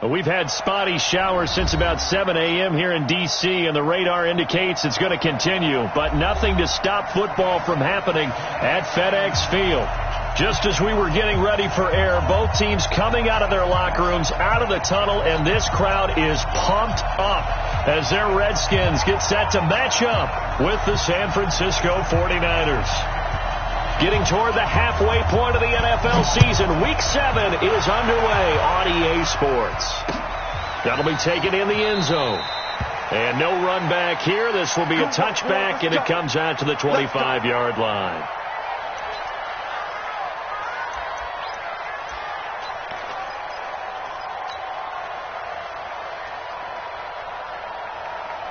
We've had spotty showers since about 7 a.m. here in D.C., and the radar indicates it's going to continue, but nothing to stop football from happening at FedEx Field. Just as we were getting ready for air, both teams coming out of their locker rooms, out of the tunnel, and this crowd is pumped up as their Redskins get set to match up with the San Francisco 49ers. Getting toward the halfway point of the NFL season, Week 7 is underway on EA Sports. That'll be taken in the end zone. And no run back here. This will be a touchback, and it comes out to the 25-yard line.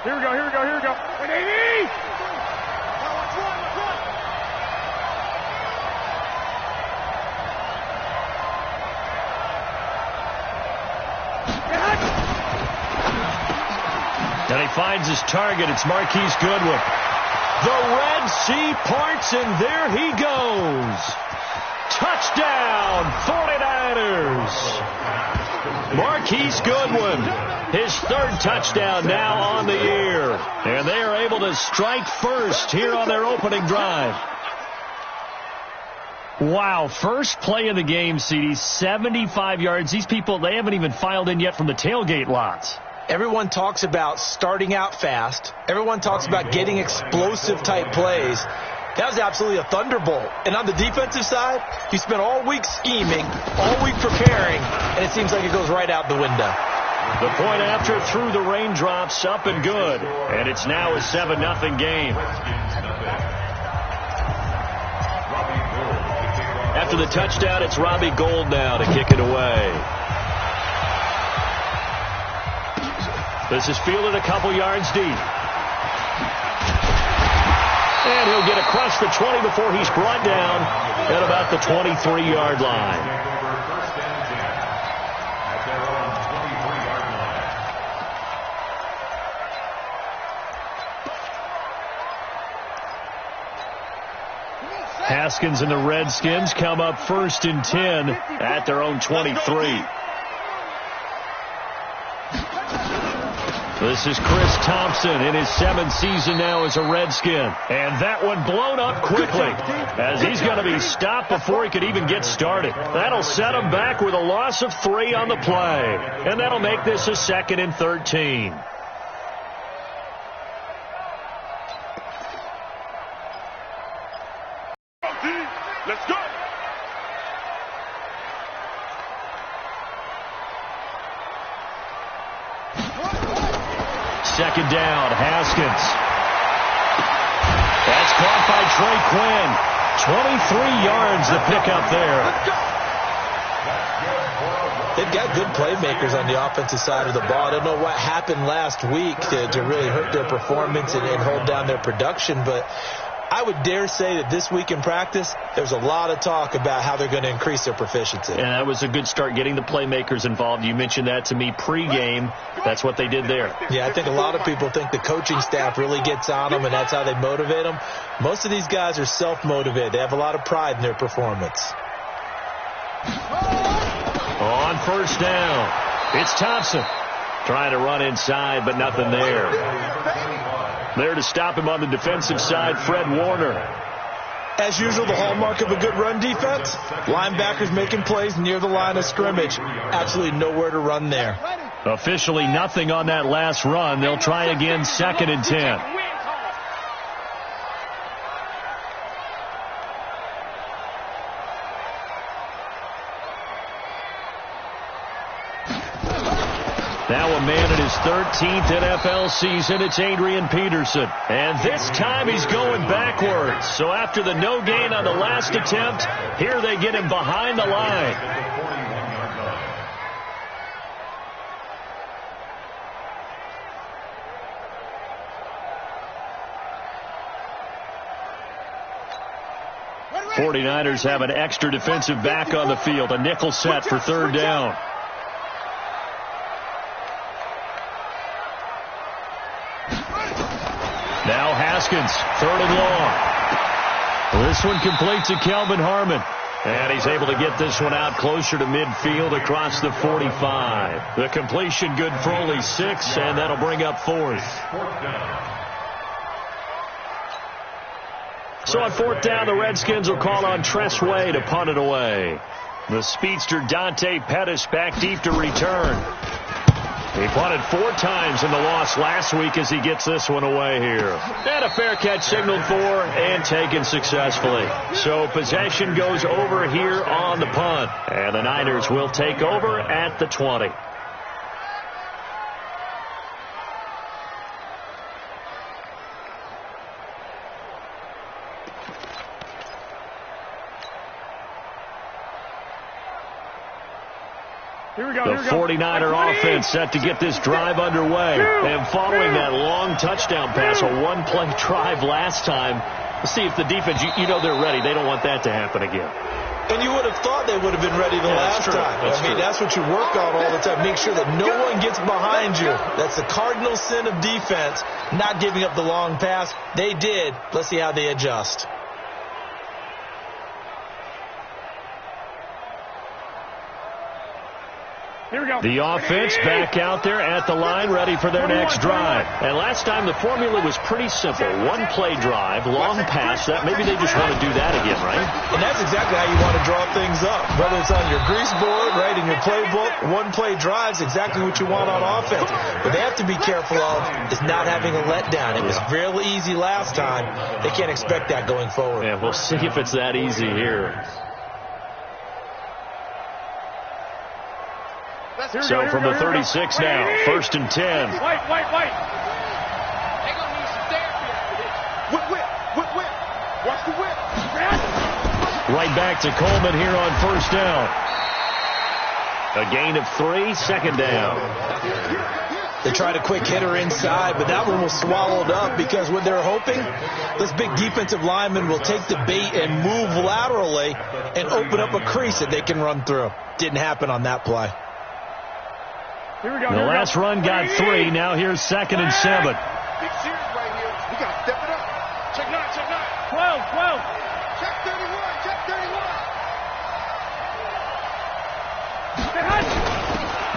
Here we go, here we go, here we go. And he finds his target. It's Marquise Goodwin. The Red Sea parts, and there he goes. Touchdown, 49ers. Marquise Goodwin, his third touchdown now on the year. And they are able to strike first here on their opening drive. Wow, first play of the game, CD, 75 yards. These people, they haven't even filed in yet from the tailgate lots. Everyone talks about starting out fast. Everyone talks about getting explosive-type plays. That was absolutely a thunderbolt. And on the defensive side, you spent all week scheming, all week preparing, and it seems like it goes right out the window. The point after through the raindrops, up and good. And it's now a 7-0 game. After the touchdown, it's Robbie Gould now to kick it away. This is fielded a couple yards deep. And he'll get across the 20 before he's brought down at about the 23-yard line. Haskins and the Redskins come up 1st and 10 at their own 23. This is Chris Thompson in his 7th season now as a Redskin. And that one blown up quickly as he's going to be stopped before he could even get started. That'll set him back with a loss of 3 on the play. And that'll make this a 2nd and 13. Let's go. Second down, Haskins. That's caught by Trey Quinn. 23 yards the pickup there. They've got good playmakers on the offensive side of the ball. I don't know what happened last week to really hurt their performance and hold down their production, but I would dare say that this week in practice, there's a lot of talk about how they're going to increase their proficiency. And that was a good start getting the playmakers involved. You mentioned that to me pregame. That's what they did there. Yeah, I think a lot of people think the coaching staff really gets on them, and that's how they motivate them. Most of these guys are self-motivated. They have a lot of pride in their performance. On 1st down, it's Thompson. Trying to run inside, but nothing there. There to stop him on the defensive side, Fred Warner. As usual, the hallmark of a good run defense, linebackers making plays near the line of scrimmage. Absolutely nowhere to run there. Officially nothing on that last run. They'll try again, 2nd and 10. Now a man in his 13th NFL season, it's Adrian Peterson. And this time he's going backwards. So after the no gain on the last attempt, here they get him behind the line. '49ers have an extra defensive back on the field, a nickel set for 3rd down. Now Haskins, 3rd and long. This one completes to Kelvin Harmon. And he's able to get this one out closer to midfield across the 45. The completion good for only 6, and that'll bring up 4th. So on 4th down, the Redskins will call on Tress Way to punt it away. The speedster Dante Pettis back deep to return. He punted 4 times in the loss last week as he gets this one away here. And a fair catch signaled for and taken successfully. So possession goes over here on the punt. And the Niners will take over at the 20. The 49er offense set to get this drive underway. And following that long touchdown pass, a one-play drive last time, let's see if the defense, you know they're ready. They don't want that to happen again. And you would have thought they would have been ready the last time. That's what you work on all the time. Make sure that no one gets behind you. That's the cardinal sin of defense, not giving up the long pass. They did. Let's see how they adjust. Here we go. The offense back out there at the line, ready for their next drive. And last time the formula was pretty simple. One-play drive, long pass. That maybe they just want to do that again, right? And that's exactly how you want to draw things up. Whether it's on your grease board, right, in your playbook, one-play drives exactly what you want on offense. What they have to be careful of is not having a letdown. It was real easy last time. They can't expect that going forward. Yeah, we'll see if it's that easy here. So from the 36 now, 1st and 10. Wait. Whip. Watch the whip. Right back to Coleman here on 1st down. A gain of 3, 2nd down. They tried a quick hitter inside, but that one was swallowed up because what they're hoping, this big defensive lineman will take the bait and move laterally and open up a crease that they can run through. Didn't happen on that play. Here we go. The last run got 3. Now here's 2nd and 7. Big series right here. We got to step it up. Check 9. 12. Check 31.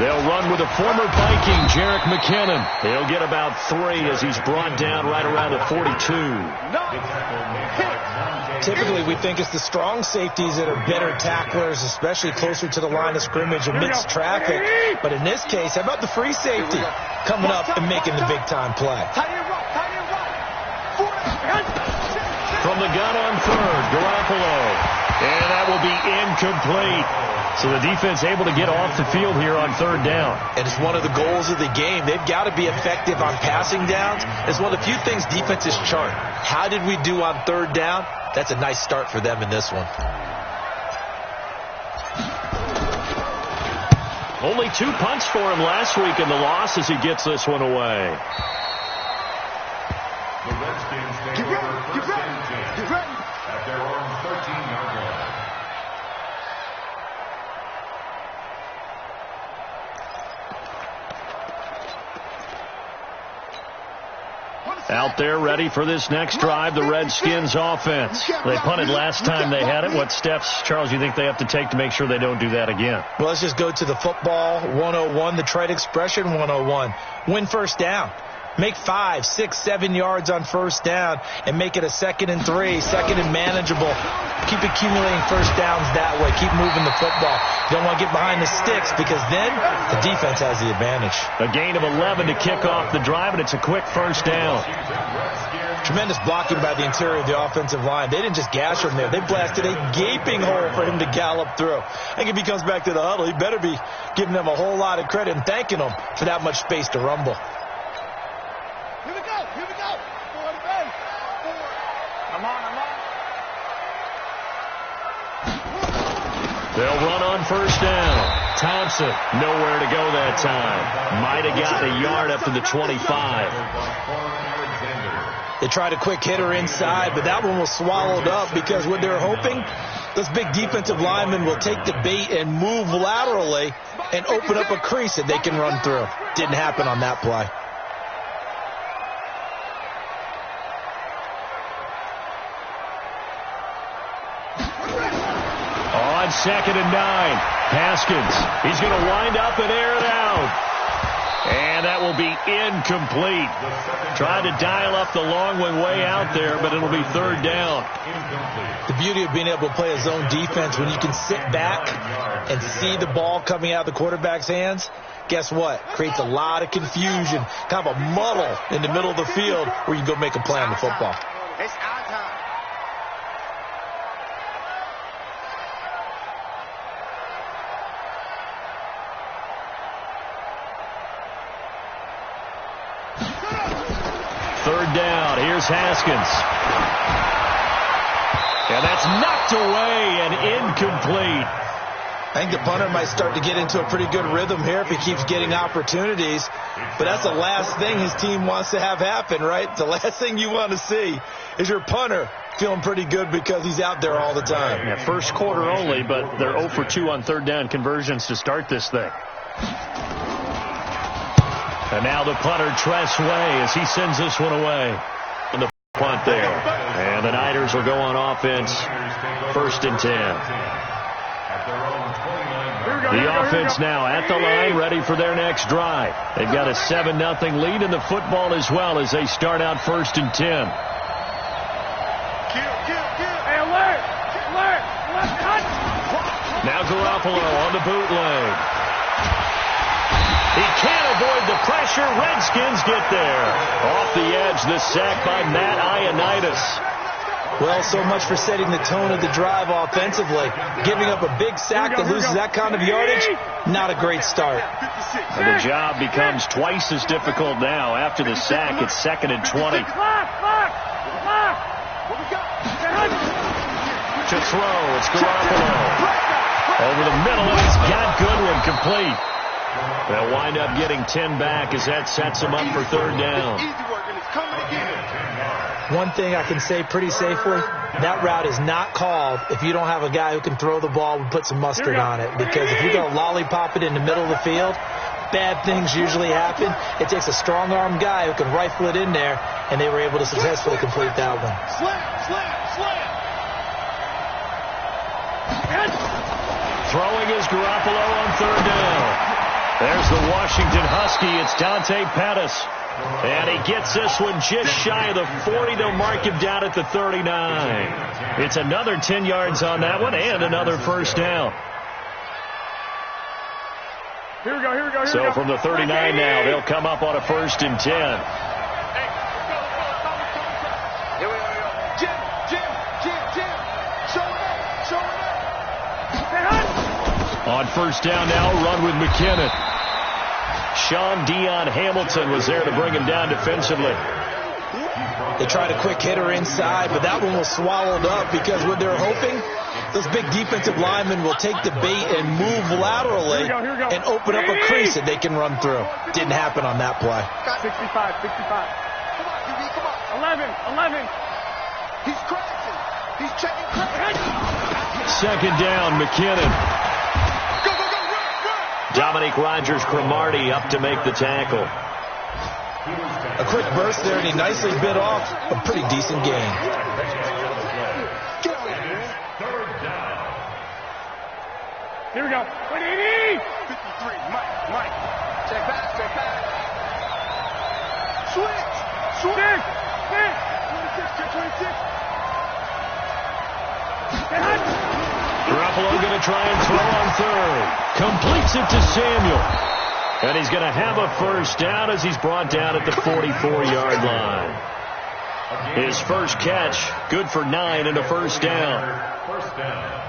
They'll run with a former Viking, Jerick McKinnon. He'll get about 3 as he's brought down right around the 42. Typically, we think it's the strong safeties that are better tacklers, especially closer to the line of scrimmage amidst traffic. But in this case, how about the free safety coming up and making the big-time play? From the gun on 3rd, Garoppolo. And that will be incomplete. So the defense able to get off the field here on 3rd down. And it's one of the goals of the game. They've got to be effective on passing downs. It's one of the few things defenses chart. How did we do on 3rd down? That's a nice start for them in this one. Only 2 punts for him last week in the loss as he gets this one away. The Redskins take over 1st and 10 at their own 13-yard line. Out there ready for this next drive, the Redskins offense. They punted last time they had it. What steps, Charles, you think they have to take to make sure they don't do that again? Well, let's just go to the football 101, the trade expression 101. Win 1st down. Make 5, 6, 7 yards on 1st down and make it a 2nd and 3, 2nd and manageable. Keep accumulating 1st downs that way. Keep moving the football. You don't want to get behind the sticks because then the defense has the advantage. A gain of 11 to kick off the drive, and it's a quick 1st down. Tremendous blocking by the interior of the offensive line. They didn't just gash him there. They blasted a gaping hole for him to gallop through. I think if he comes back to the huddle, he better be giving them a whole lot of credit and thanking them for that much space to rumble. Here we go. For the base. I'm on. They'll run on 1st down. Thompson, nowhere to go that time. Might have gotten a yard up to the 25. They tried a quick hitter inside, but that one was swallowed up because what they're hoping, this big defensive lineman will take the bait and move laterally and open up a crease that they can run through. Didn't happen on that play. 2nd and 9. Haskins, he's going to wind up and air it out. And that will be incomplete. Tried to dial up the long one way out there, but it'll be 3rd down. The beauty of being able to play a zone defense when you can sit back and see the ball coming out of the quarterback's hands, guess what? Creates a lot of confusion, kind of a muddle in the middle of the field where you can go make a play on the football. It's our time. Third down. Here's Haskins. And that's knocked away and incomplete. I think the punter might start to get into a pretty good rhythm here if he keeps getting opportunities. But that's the last thing his team wants to have happen, right? The last thing you want to see is your punter feeling pretty good because he's out there all the time. Yeah, first quarter only, but they're 0 for 2 on 3rd down conversions to start this thing. And now the punter, Tress Way, as he sends this one away. And the punt there. And the Niners will go on offense. 1st and 10. The offense now at the line, ready for their next drive. They've got a 7-0 lead in the football as well as they start out 1st and 10. Now Garoppolo on the bootleg. He can't avoid the pressure. Redskins get there. Off the edge, the sack by Matt Ioannidis. Well, so much for setting the tone of the drive offensively. Giving up a big sack that loses that kind of yardage, not a great start. And the job becomes twice as difficult now. After the sack, it's 2nd and 20. To throw, it's Garoppolo. Over the middle, and he's got Goodwin complete. They'll wind up getting 10 back as that sets him up for 3rd down. One thing I can say pretty safely, that route is not called if you don't have a guy who can throw the ball and put some mustard on it. Because if you're going to lollipop it in the middle of the field, bad things usually happen. It takes a strong-arm guy who can rifle it in there, and they were able to successfully complete that one. Throwing is Garoppolo on 3rd down. There's the Washington Husky. It's Dante Pettis. And he gets this one just shy of the 40. They'll mark him down at the 39. It's another 10 yards on that one and another 1st down. Here we go. So from the 39 now, they'll come up on a 1st and 10. Here we go. Jim. Show it up. On 1st down now, run with McKinnon. Sean Dion Hamilton was there to bring him down defensively. They tried a quick hitter inside, but that one was swallowed up because what they're hoping, those big defensive linemen will take the bait and move laterally and open up a crease that they can run through. Didn't happen on that play. 65. Come on. 11. He's crashing. He's checking crash. 2nd down, McKinnon. Dominique Rodgers-Cromartie up to make the tackle. A quick burst there, and he nicely bit off a pretty decent gain. Here we go. 180. 53. Mike. Check back. Switch. 26. Garoppolo going to try and throw on 3rd. Completes it to Samuel. And he's going to have a 1st down as he's brought down at the 44-yard line. His first catch, good for 9 and a 1st down.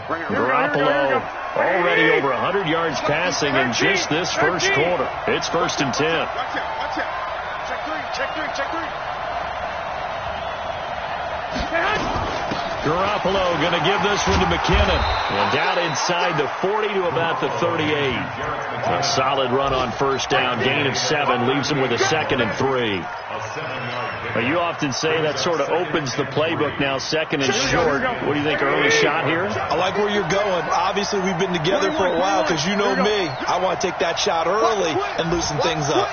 Garoppolo already over 100 yards passing in just this first quarter. It's 1st and 10. Watch out. Check three. Garoppolo going to give this one to McKinnon. And down inside the 40 to about the 38. A solid run on 1st down. Gain of 7 leaves him with a 2nd and 3. Now, you often say that sort of opens the playbook now, 2nd and short. What do you think, early shot here? I like where you're going. Obviously, we've been together for a while because you know me. I want to take that shot early and loosen things up.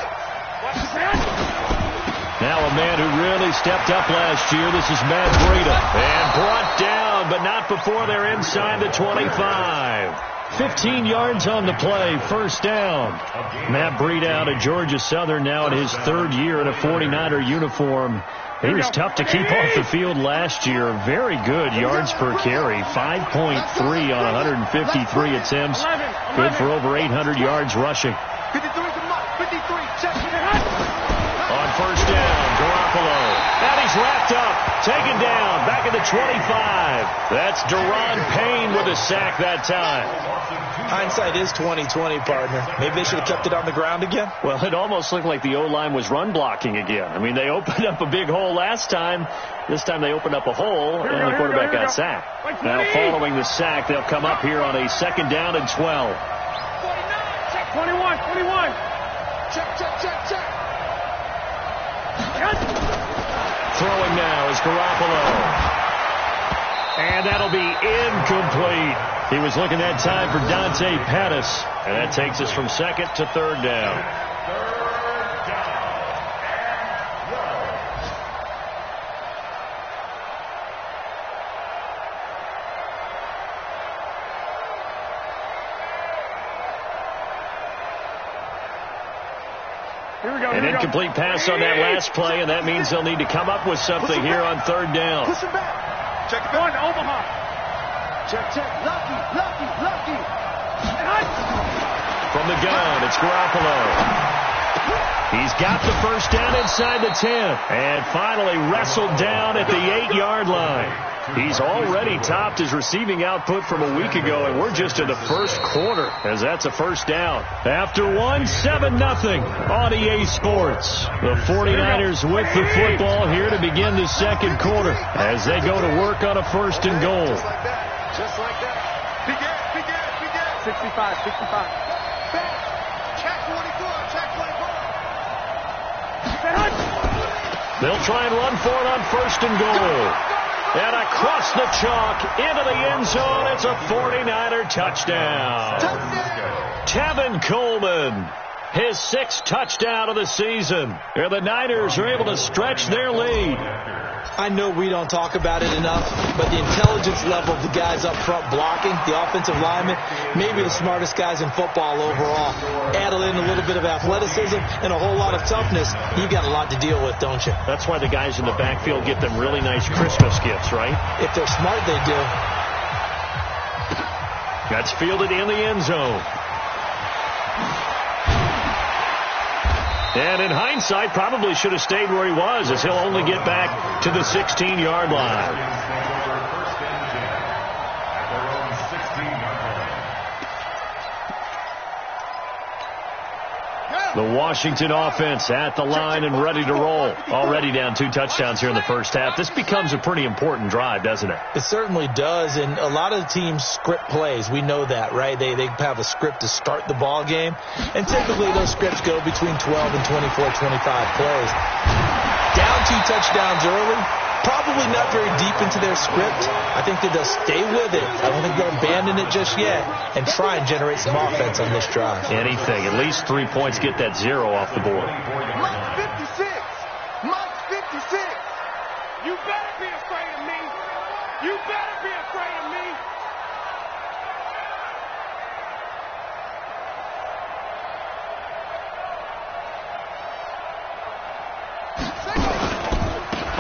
Now a man who really stepped up last year. This is Matt Breida. And brought down, but not before they're inside the 25. 15 yards on the play, first down. Matt Breida out of Georgia Southern, now in his third year in a 49er uniform. He was tough to keep off the field last year. Very good yards per carry, 5.3 on 153 attempts. Good for over 800 yards rushing. 53, check. On first down, Garoppolo. And he's wrapped up, taken down, back at the 25. That's Deron Payne with a sack that time. Hindsight is 20/20, partner. Maybe they should have kept it on the ground again. Well, it almost looked like the O-line was run blocking again. I mean, they opened up a big hole last time. This time they opened up a hole, and the quarterback got sacked. Now, following the sack, they'll come up here on a second down and 12. 21. Check. Throwing now is Garoppolo. And that'll be incomplete. He was looking that time for Dante Pettis. And that takes us from second to third down. An incomplete pass on that last play, and that means they'll need to come up with something here on third down. Push him back. Check it back. Omaha. Check. Lucky. From the gun, it's Garoppolo. He's got the first down inside the 10. And finally wrestled down at the 8-yard line. He's already topped his receiving output from a week ago, and we're just in the first quarter, as that's a first down. After one, 7-0 on EA Sports. The 49ers with the football here to begin the second quarter, as they go to work on a first and goal. Just like that. Begin. 65. Check 24. They'll try and run for it on first and goal. And across the chalk, into the end zone, it's a 49er touchdown. Tevin Coleman, his 6th touchdown of the season. And the Niners are able to stretch their lead. I know we don't talk about it enough, but the intelligence level of the guys up front blocking, the offensive linemen, maybe the smartest guys in football overall. Add in a little bit of athleticism and a whole lot of toughness, you got a lot to deal with, don't you? That's why the guys in the backfield get them really nice Christmas gifts, right? If they're smart, they do. That's fielded in the end zone. And in hindsight, probably should have stayed where he was, as he'll only get back to the 16-yard line. The Washington offense at the line and ready to roll. Already down 2 touchdowns here in the first half. This becomes a pretty important drive, doesn't it? It certainly does, and a lot of teams script plays. We know that, right? They have a script to start the ball game, and typically those scripts go between 12 and 24, 25 plays. Down 2 touchdowns early, probably not very deep into their script. I think that they'll stay with it. I don't think they'll abandon it just yet and try and generate some offense on this drive. Anything. At least 3 points, get that 0 off the board. Mike 56. You better be afraid of me. You better be afraid of me.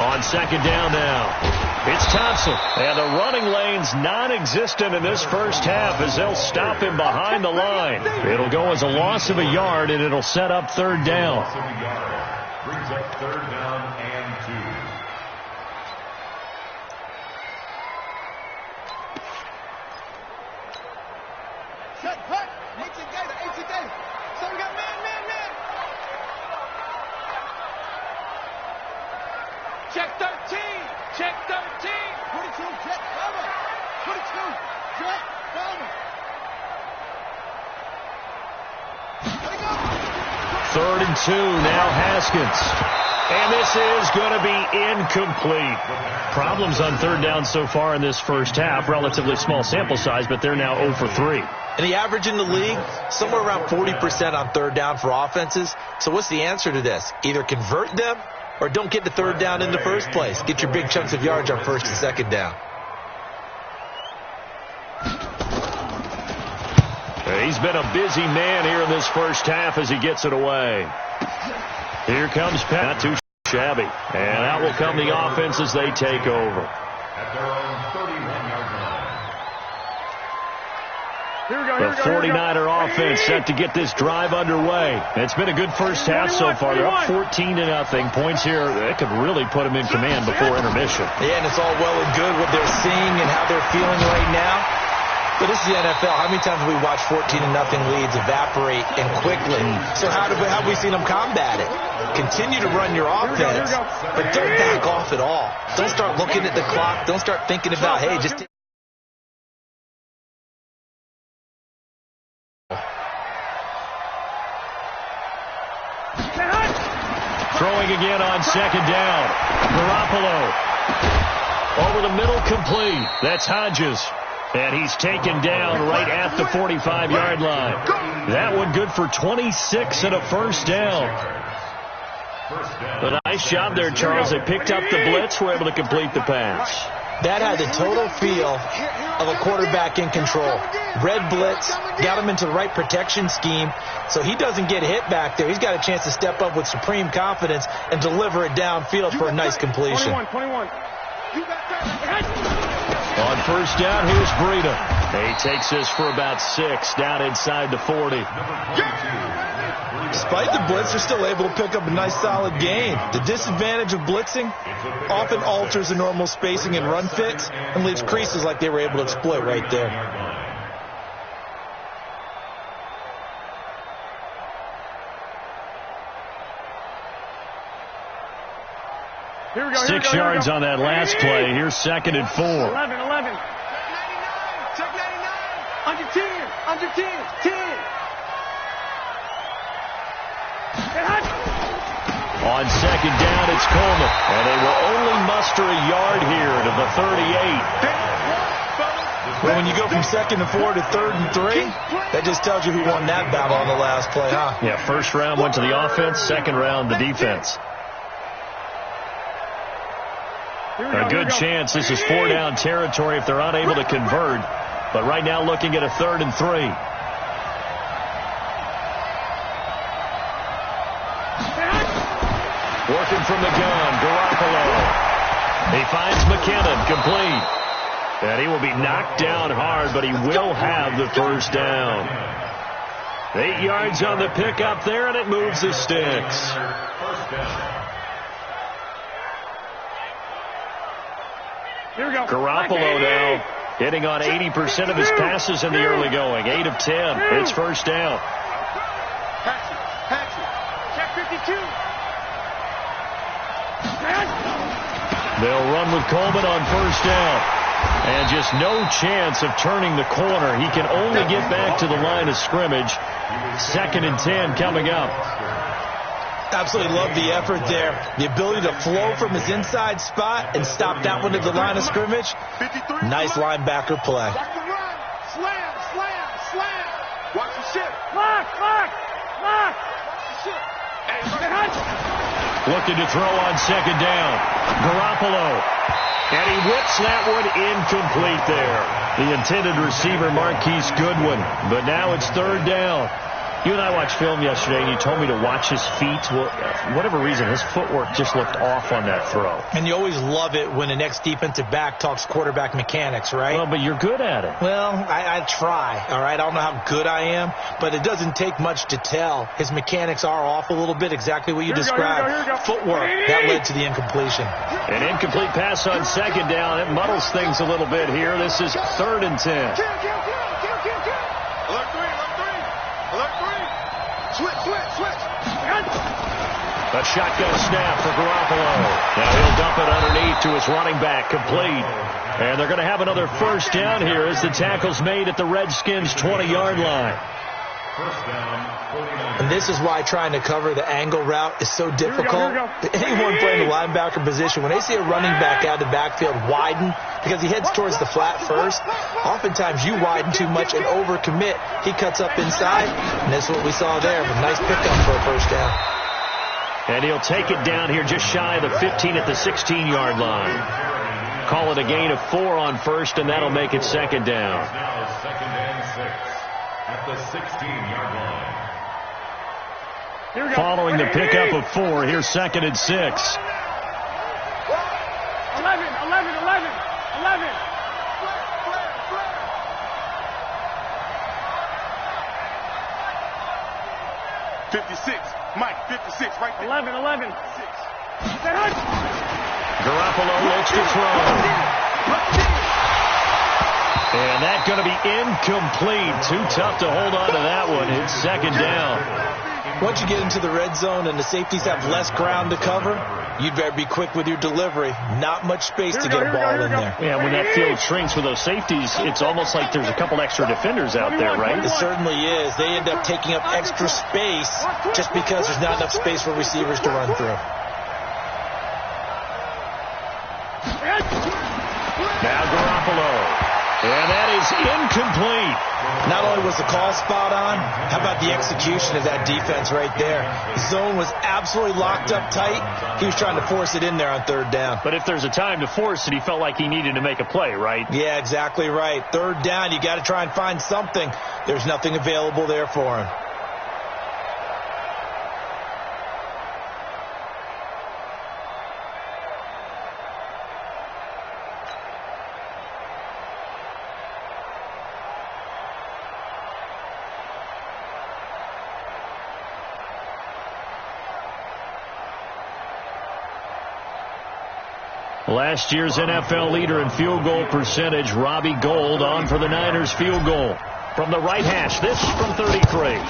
On second down now, it's Thompson. And the running lane's non-existent in this first half, as they'll stop him behind the line. It'll go as a loss of a yard, and it'll set up third down. Brings up third down and 2. Set, hut. 18 gator. So we got man. Check 13. 22, jet, cover. 22, jet, cover. Let it go. 3rd and 2, now Haskins. And this is going to be incomplete. Problems on third down so far in this first half. Relatively small sample size, but they're now 0 for 3. And the average in the league, somewhere around 40% on third down for offenses. So what's the answer to this? Either convert them or don't get the third down in the first place. Get your big chunks of yards on first and second down. He's been a busy man here in this first half as he gets it away. Here comes Pat. Not too shabby. And out will come the offense as they take over. At their own 31-yard line. The 49er offense set to get this drive underway. It's been a good first half so far. They're up 14-0. Points here, that could really put them in command before intermission. Yeah, and it's all well and good what they're seeing and how they're feeling right now. But this is the NFL. How many times have we watched 14-0 leads evaporate and quickly? So how have we seen them combat it? Continue to run your offense, but don't back off at all. Don't start looking at the clock. Don't start thinking about, hey, just... Throwing again on second down. Garoppolo. Over the middle, complete. That's Hodges. And he's taken down right at the 45-yard line. That one good for 26 and a first down. A nice job there, Charles. They picked up the blitz, were able to complete the pass. That had the total feel of a quarterback in control. Red blitz, got him into the right protection scheme, so he doesn't get hit back there. He's got a chance to step up with supreme confidence and deliver it downfield for a nice completion. 21. On first down, here's Breida. He takes this for about 6 down inside the 40. Despite the blitz, they're still able to pick up a nice solid gain. The disadvantage of blitzing often alters the normal spacing and run fits and leaves creases like they were able to exploit right there. Here we go. 6 yards on that last play. Here's second and 4. 11. Check 99. Under 10. 10. On second down, it's Coleman. And they will only muster a yard here to the 38. Well, when you go from 2nd and 4 to 3rd and 3, that just tells you who won that battle on the last play, huh? Yeah, first round went to the offense, second round the defense. A good chance this is 4-down territory if they're unable to convert. But right now looking at a 3rd and 3. Working from the gun, Garoppolo. He finds McKinnon, complete. And he will be knocked down hard, but he will have the first down. 8 yards on the pickup there, and it moves the sticks. Here we go. Garoppolo now hitting on 80% of his passes in the early going. 8 of 10. It's first down. Check 52. They'll run with Coleman on first down. And just no chance of turning the corner. He can only get back to the line of scrimmage. 2nd and 10 coming up. Absolutely love the effort there. The ability to flow from his inside spot and stop that one at the line of scrimmage. Nice linebacker play. Slam. Watch the shit. Lock. Looking to throw on second down. Garoppolo. And he whips that one incomplete there. The intended receiver, Marquise Goodwin. But now it's 3rd down. You and I watched film yesterday, and you told me to watch his feet. Well, for whatever reason, his footwork just looked off on that throw. And you always love it when the next defensive back talks quarterback mechanics, right? Well, but you're good at it. Well, I try, all right? I don't know how good I am, but it doesn't take much to tell. His mechanics are off a little bit, exactly what you described. Here we go. Footwork, that led to the incompletion. An incomplete pass on second down. It muddles things a little bit here. This is 3rd and 10. Alert 3. Switch. A shotgun snap for Garoppolo. Now he'll dump it underneath to his running back, complete. And they're going to have another first down here as the tackle's made at the Redskins' 20-yard line. And this is why trying to cover the angle route is so difficult. Anyone playing the linebacker position, when they see a running back out of the backfield widen, because he heads towards the flat first, oftentimes you widen too much and overcommit. He cuts up inside, and that's what we saw there. A nice pickup for a first down. And he'll take it down here just shy of the 15 at the 16-yard line. Call it a gain of 4 on first, and that'll make it second down. Now 2nd and 6 at the 16-yard line. Following the pickup of 4, here's 2nd and 6. 11. 56. Mike, 56, right there. 11. Garoppolo looks to throw. And that's going to be incomplete. Too tough to hold on to that one. It's second down. Once you get into the red zone and the safeties have less ground to cover, you'd better be quick with your delivery. Not much space to get a ball in there. Yeah, when that field shrinks with those safeties, it's almost like there's a couple extra defenders out there, right? It certainly is. They end up taking up extra space just because there's not enough space for receivers to run through. Now Garoppolo. And that is incomplete. Not only was the call spot on, how about the execution of that defense right there? The zone was absolutely locked up tight. He was trying to force it in there on third down. But if there's a time to force it, he felt like he needed to make a play, right? Yeah, exactly right. Third down, you got to try and find something. There's nothing available there for him. Last year's NFL leader in field goal percentage, Robbie Gould, on for the Niners field goal. From the right hash, this from 33.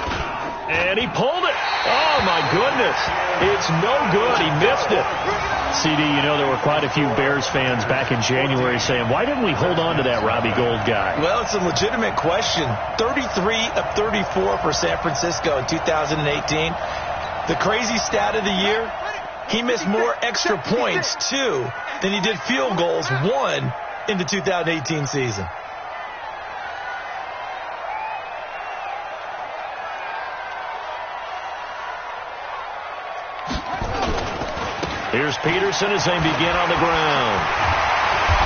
And he pulled it. Oh, my goodness. It's no good. He missed it. CD, you know, there were quite a few Bears fans back in January saying, why didn't we hold on to that Robbie Gould guy? Well, it's a legitimate question. 33 of 34 for San Francisco in 2018. The crazy stat of the year, he missed more extra points, too, than he did field goals, 1 in the 2018 season. Here's Peterson as they begin on the ground.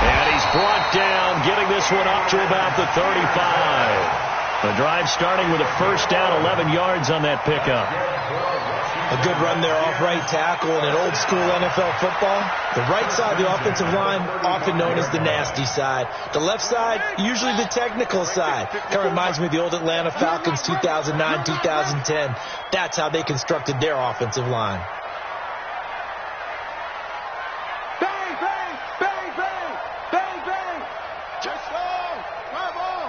And he's brought down, getting this one up to about the 35. The drive starting with a first down, 11 yards on that pickup. A good run there off right tackle in an old school NFL football. The right side of the offensive line, often known as the nasty side. The left side, usually the technical side. Kind of reminds me of the old Atlanta Falcons 2009, 2010. That's how they constructed their offensive line. Bang, bang, bang, bang, bang, bang. Touchdown, my ball.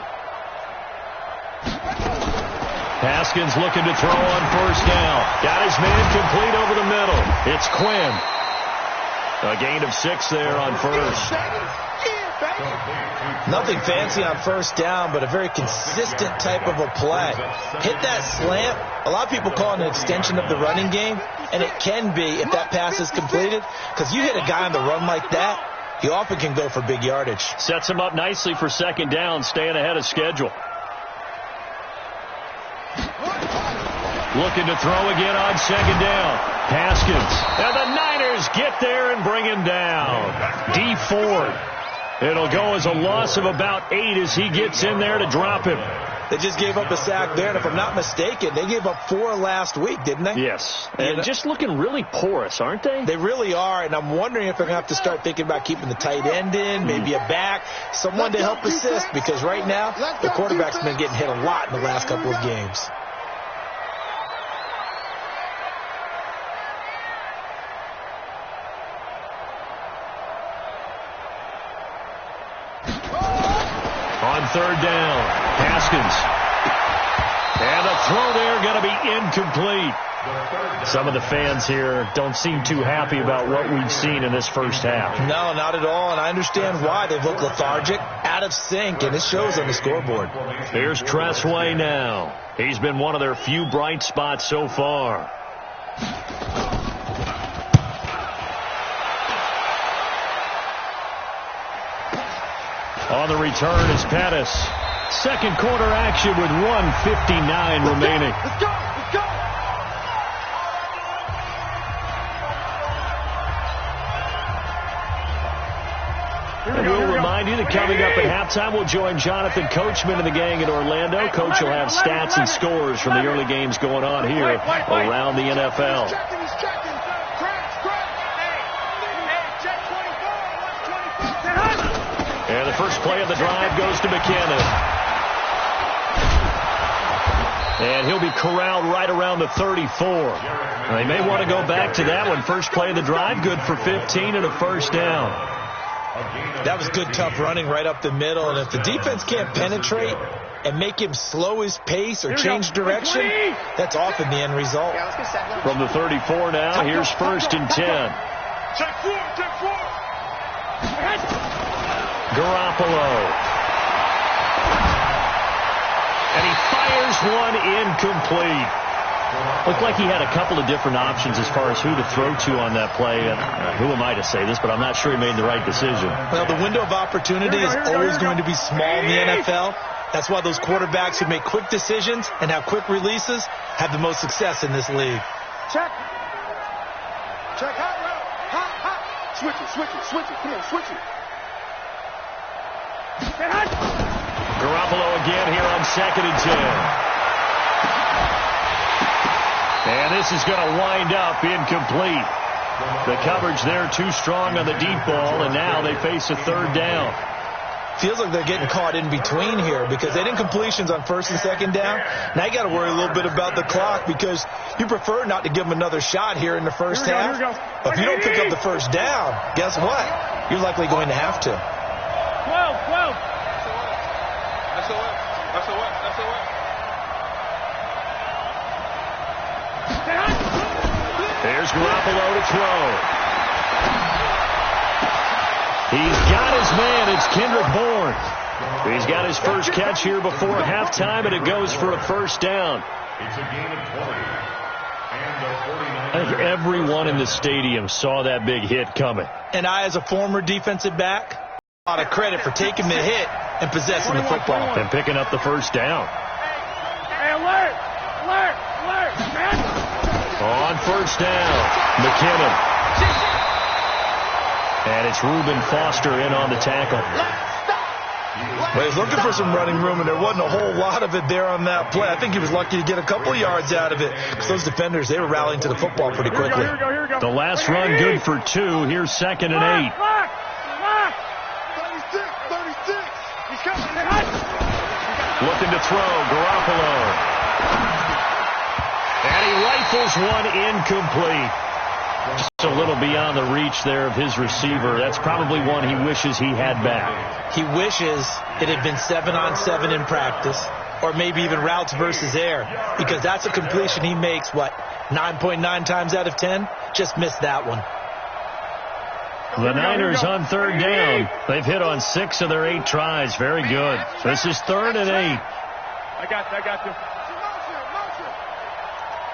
Haskins looking to throw on first down. Got his man complete over the middle. It's Quinn. A gain of 6 there on first. Nothing fancy on first down, but a very consistent type of a play. Hit that slant. A lot of people call it an extension of the running game, and it can be if that pass is completed, because you hit a guy on the run like that, he often can go for big yardage. Sets him up nicely for second down, staying ahead of schedule. Looking to throw again on second down. Haskins. And the Niners get there and bring him down. D Ford. It'll go as a loss of about 8 as he gets in there to drop him. They just gave up a sack there, and if I'm not mistaken, they gave up 4 last week, didn't they? Yes. And just looking really porous, aren't they? They really are, and I'm wondering if they're going to have to start thinking about keeping the tight end in, maybe a back, someone to help assist, because right now, the quarterback's been getting hit a lot in the last couple of games. On third down, Haskins. And the throw there going to be incomplete. Some of the fans here don't seem too happy about what we've seen in this first half. No, not at all, and I understand why. They look lethargic, out of sync, and it shows on the scoreboard. Here's Tressway now. He's been one of their few bright spots so far. On the return is Pettis. Second quarter action with 1:59 remaining. Let's go, let's go. remind you that coming up at halftime, we'll join Jonathan Coachman and the gang in Orlando. Coach will have stats and scores from the early games going on here around the NFL. And the first play of the drive goes to McKinnon. And he'll be corralled right around the 34. They may want to go back to that one. First play of the drive, good for 15 and a first down. That was good, tough running right up the middle. And if the defense can't penetrate and make him slow his pace or change direction, that's often the end result. From the 34 now, here's first and 10. Check four. Garoppolo. And he fires one incomplete. Looked like he had a couple of different options as far as who to throw to on that play. Who am I to say this, but I'm not sure he made the right decision. Well, the window of opportunity is always going to be small in the NFL. That's why those quarterbacks who make quick decisions and have quick releases have the most success in this league. Check. Hot. Switch it. Come on, switch it. Garoppolo again here on 2nd and 10. And this is going to wind up incomplete. The coverage there too strong on the deep ball, and now they face a third down. Feels like they're getting caught in between here because they didn't completions on 1st and 2nd down. Now you got to worry a little bit about the clock because you prefer not to give them another shot here in the first half. But if you don't pick up the first down, guess what? You're likely going to have to. 12. That's a There's Garoppolo to throw. He's got his man. It's Kendrick Bourne. He's got his first catch here before halftime, and it goes for a first down. It's a gain of 20. I think everyone in the stadium saw that big hit coming. And I, as a former defensive back, a lot of credit for taking the hit and possessing the football. And picking up the first down. Hey, alert! On first down, McKinnon. And it's Reuben Foster in on the tackle. Well, he's looking for some running room, and there wasn't a whole lot of it there on that play. I think he was lucky to get a couple of yards out of it because those defenders, they were rallying to the football pretty quickly. Here we go. The last run good for 2. Here's 2nd and 8. 36. He's coming. Looking to throw, Garoppolo. And he rifles one incomplete. Just a little beyond the reach there of his receiver. That's probably one he wishes he had back. He wishes it had been 7-on-7 in practice, or maybe even routes versus air, because that's a completion he makes, 9.9 times out of 10? Just missed that one. The Niners on 3rd down. They've hit on 6 of their 8 tries. Very good. This is 3rd and 8. I got you.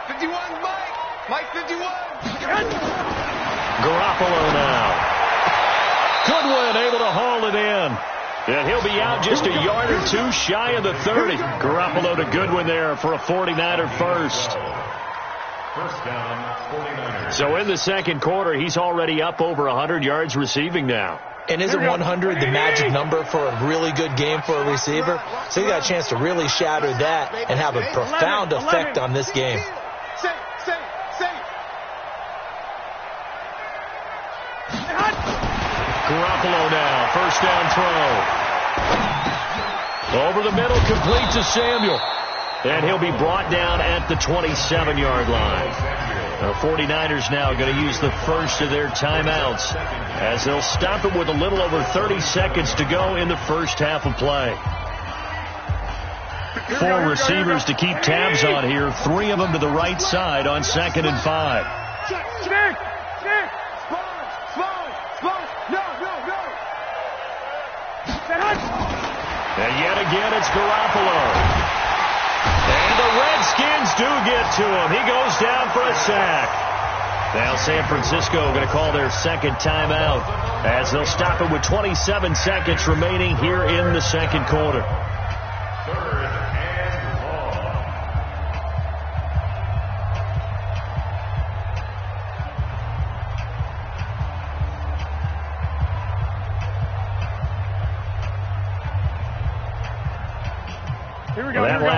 51, Mike 51. Garoppolo now. Goodwin able to haul it in. And he'll be out just a yard or 2 shy of the 30. Garoppolo to Goodwin there for a 49er first. First down, 49ers. So in the second quarter, he's already up over 100 yards receiving now. And isn't 100 the magic number for a really good game for a receiver? So he got a chance to really shatter that and have a profound effect on this game. Garoppolo now, first down throw. Over the middle, complete to Samuel. And he'll be brought down at the 27-yard line. The 49ers now going to use the first of their timeouts as they'll stop it with a little over 30 seconds to go in the first half of play. 4 receivers to keep tabs on here, 3 of them to the right side on 2nd and 5. And yet again, it's Garoppolo. And the Redskins do get to him. He goes down for a sack. Now San Francisco going to call their second timeout as they'll stop it with 27 seconds remaining here in the second quarter. Third and long.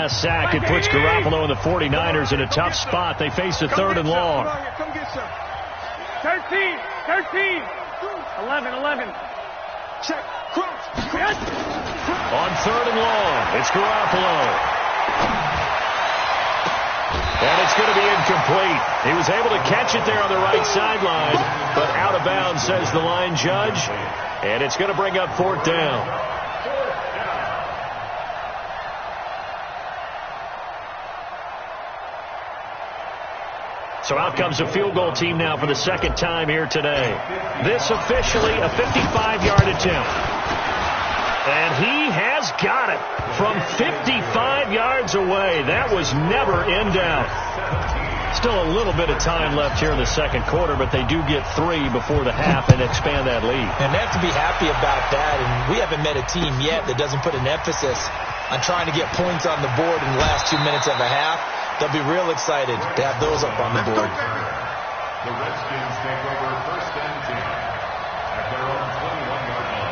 last sack. It puts Garoppolo and the 49ers in a tough spot. They face a 3rd and long. Come get some. 13, 13, 11. Check, cross. On 3rd and long, it's Garoppolo. And it's going to be incomplete. He was able to catch it there on the right sideline, but out of bounds, says the line judge. And it's going to bring up 4th down. So out comes a field goal team now for the 2nd time here today. This officially a 55-yard attempt. And he has got it from 55 yards away. That was never in doubt. Still a little bit of time left here in the 2nd quarter, but they do get 3 before the half and expand that lead. And they have to be happy about that. And we haven't met a team yet that doesn't put an emphasis on trying to get points on the board in the last 2 minutes of a half. They'll be real excited to have those up on the board. The Redskins take over 1st and 10 at their own 21-yard line.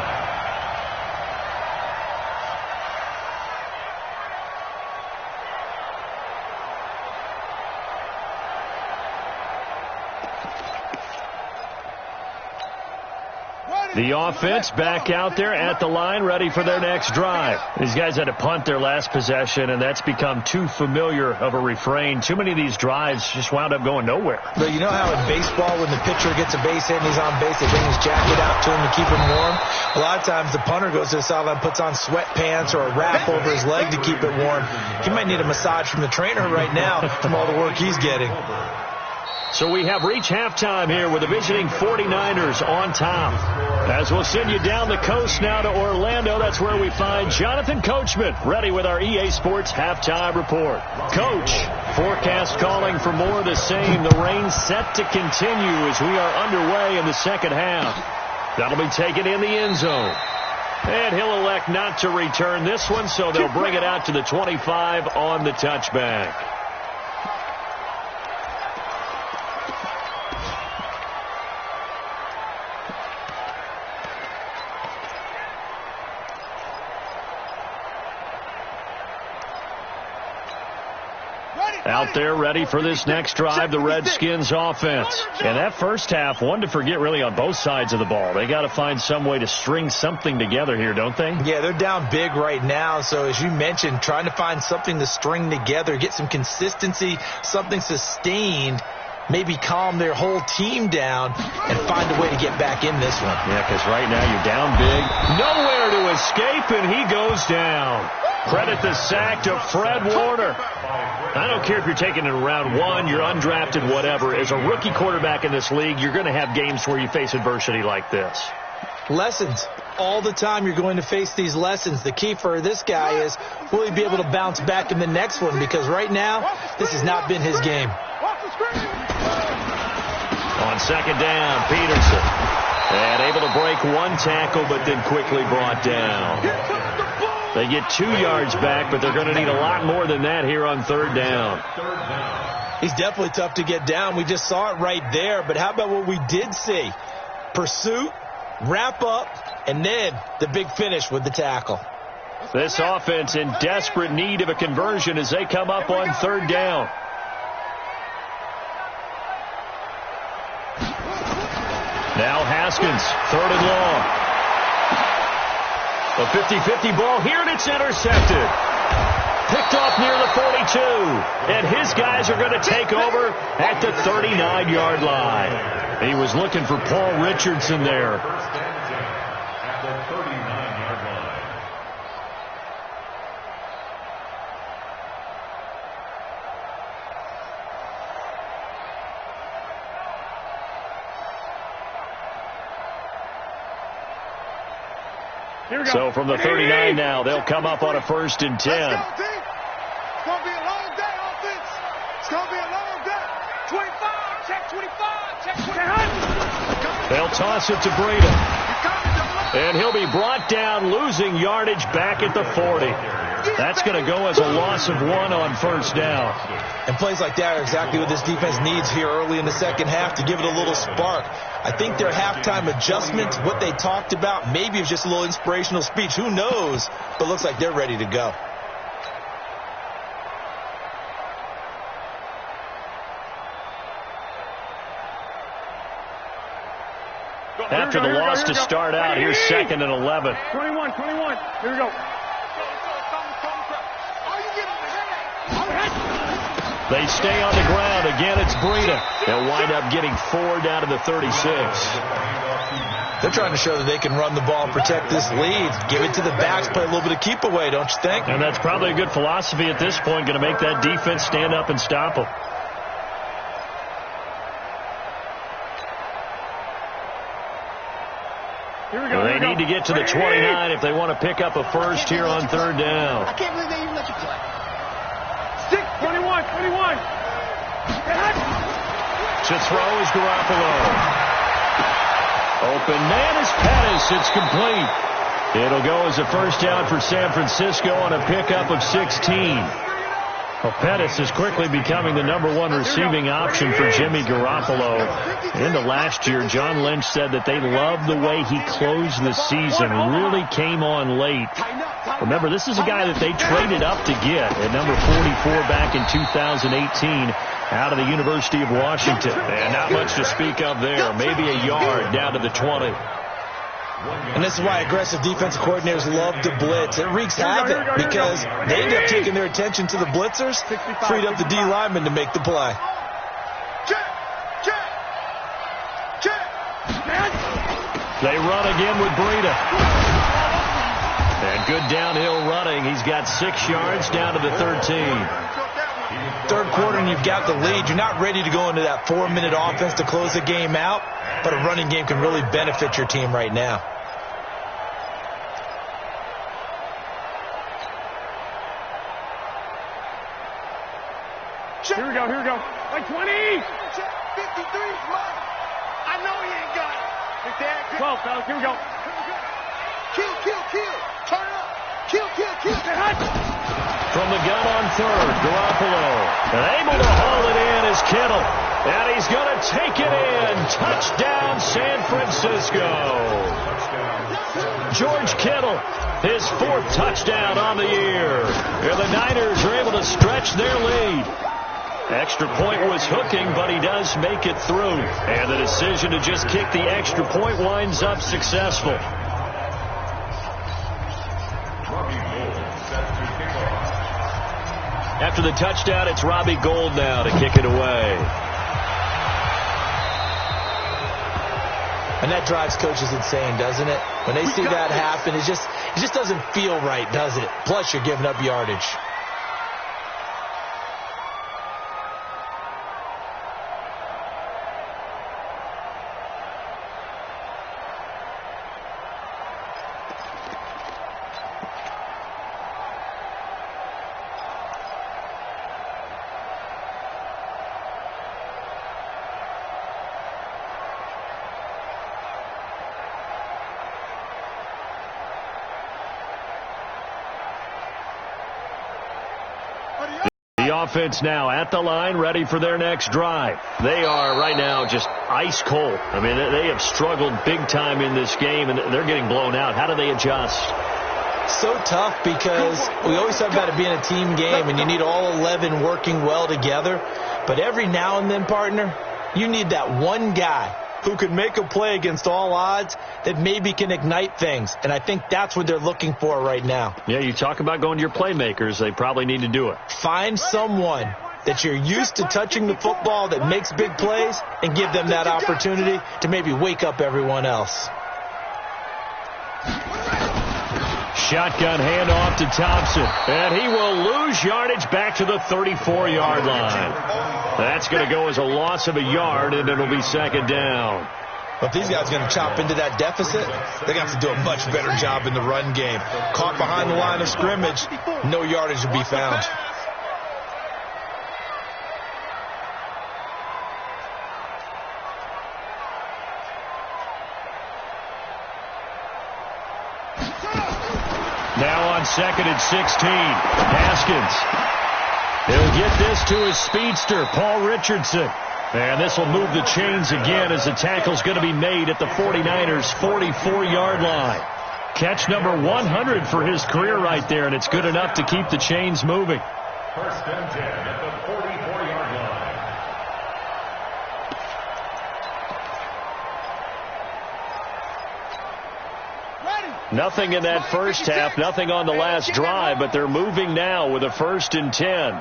The offense back out there at the line, ready for their next drive. These guys had to punt their last possession, and that's become too familiar of a refrain. Too many of these drives just wound up going nowhere. But you know how in baseball, when the pitcher gets a base hit and he's on base, they bring his jacket out to him to keep him warm? A lot of times the punter goes to the sideline, puts on sweatpants or a wrap over his leg to keep it warm. He might need a massage from the trainer right now from all the work he's getting. So we have reached halftime here with the visiting 49ers on top. As we'll send you down the coast now to Orlando, that's where we find Jonathan Coachman, ready with our EA Sports Halftime Report. Coach, forecast calling for more of the same. The rain set to continue as we are underway in the 2nd half. That'll be taken in the end zone. And he'll elect not to return this one, so they'll bring it out to the 25 on the touchback. Out there ready for this next drive, the Redskins offense. And that first half, one to forget really on both sides of the ball. They got to find some way to string something together here, don't they? Yeah, they're down big right now. So as you mentioned, trying to find something to string together, get some consistency, something sustained, maybe calm their whole team down and find a way to get back in this one. Yeah, because right now you're down big. Nowhere to escape, and he goes down. Credit the sack to Fred Warner. I don't care if you're taking it in round 1, you're undrafted, whatever. As a rookie quarterback in this league, you're going to have games where you face adversity like this. Lessons. All the time you're going to face these lessons. The key for this guy is, will he be able to bounce back in the next one? Because right now, this has not been his game. On 2nd down, Peterson. And able to break one tackle, but then quickly brought down. They get 2 yards back, but they're going to need a lot more than that here on 3rd down. He's definitely tough to get down. We just saw it right there. But how about what we did see? Pursuit, wrap up, and then the big finish with the tackle. This offense in desperate need of a conversion as they come up on 3rd down. Now Haskins, 3rd and long. A 50-50 ball here, and it's intercepted. Picked off near the 42. And his guys are going to take over at the 39-yard line. He was looking for Paul Richardson there. At the 39-yard line. So from the 39 now, they'll come up on a 1st and 10. It's going to be a long day, offense. It's going to be a long day. 25, check 25, check 25. They'll toss it to Breida. And he'll be brought down, losing yardage back at the 40. That's going to go as a loss of 1 on 1st down. And plays like that are exactly what this defense needs here early in the 2nd half to give it a little spark. I think their halftime adjustment, what they talked about, maybe it was just a little inspirational speech. Who knows? But it looks like they're ready to go. after the loss to start out. Here's 2nd and 11. 21. Here we go. They stay on the ground. Again, it's Breida. They'll wind up getting 4 down to the 36. They're trying to show that they can run the ball, protect this lead, give it to the backs, play a little bit of keep away, don't you think? And that's probably a good philosophy at this point, going to make that defense stand up and stop them. They need to get to the 29 if they want to pick up a first here on 3rd down. I can't believe they even let you play. 21. To throw is Garoppolo. Open man is Pettis. It's complete. It'll go as a first down for San Francisco on a pickup of 16. Well, Pettis is quickly becoming the #1 receiving option for Jimmy Garoppolo. Into last year, John Lynch said that they loved the way he closed the season, really came on late. Remember, this is a guy that they traded up to get at number 44 back in 2018 out of the University of Washington. And not much to speak of there, maybe a yard down to the 20. And this is why aggressive defensive coordinators love to blitz. It wreaks havoc because they end up taking their attention to the blitzers, freed up the D lineman to make the play. They run again with Breida. And good downhill running. He's got 6 yards down to the 13. Third quarter and you've got the lead. You're not ready to go into that 4-minute offense to close the game out, but a running game can really benefit your team right now. Here we go. Like 20. 53 is mine. I know he ain't got it. 12, fellas. Here we go. Kill. Turn up. Kill. From the gun on 3rd, Garoppolo. And able to haul it in is Kittle. And he's going to take it in. Touchdown, San Francisco. George Kittle, his 4th touchdown on the year. And the Niners are able to stretch their lead. Extra point was hooking, but he does make it through. And the decision to just kick the extra point winds up successful. After the touchdown, it's Robbie Gould now to kick it away. And that drives coaches insane, doesn't it? When they see that happen, it just doesn't feel right, does it? Plus, you're giving up yardage. Offense now at the line, ready for their next drive. They are right now just ice cold. I mean, they have struggled big time in this game, and they're getting blown out. How do they adjust? So tough because we always talk about it being a team game, and you need all 11 working well together. But every now and then, partner, you need that one guy who can make a play against all odds that maybe can ignite things. And I think that's what they're looking for right now. Yeah, you talk about going to your playmakers. They probably need to do it. Find someone that you're used to touching the football that makes big plays and give them that opportunity to maybe wake up everyone else. Shotgun handoff to Thompson. And he will lose yardage back to the 34-yard line. That's going to go as a loss of a yard, and it'll be 2nd down. But if these guys are going to chop into that deficit, they're going to have to do a much better job in the run game. Caught behind the line of scrimmage, no yardage to be found. Now on 2nd and 16, Haskins. He'll get this to his speedster, Paul Richardson. And this will move the chains again as the tackle's going to be made at the 49ers' 44-yard line. Catch number 100 for his career right there, and it's good enough to keep the chains moving. 1st and 10 at the 44-yard line. Nothing in that first half, nothing on the last drive, but they're moving now with a 1st and 10.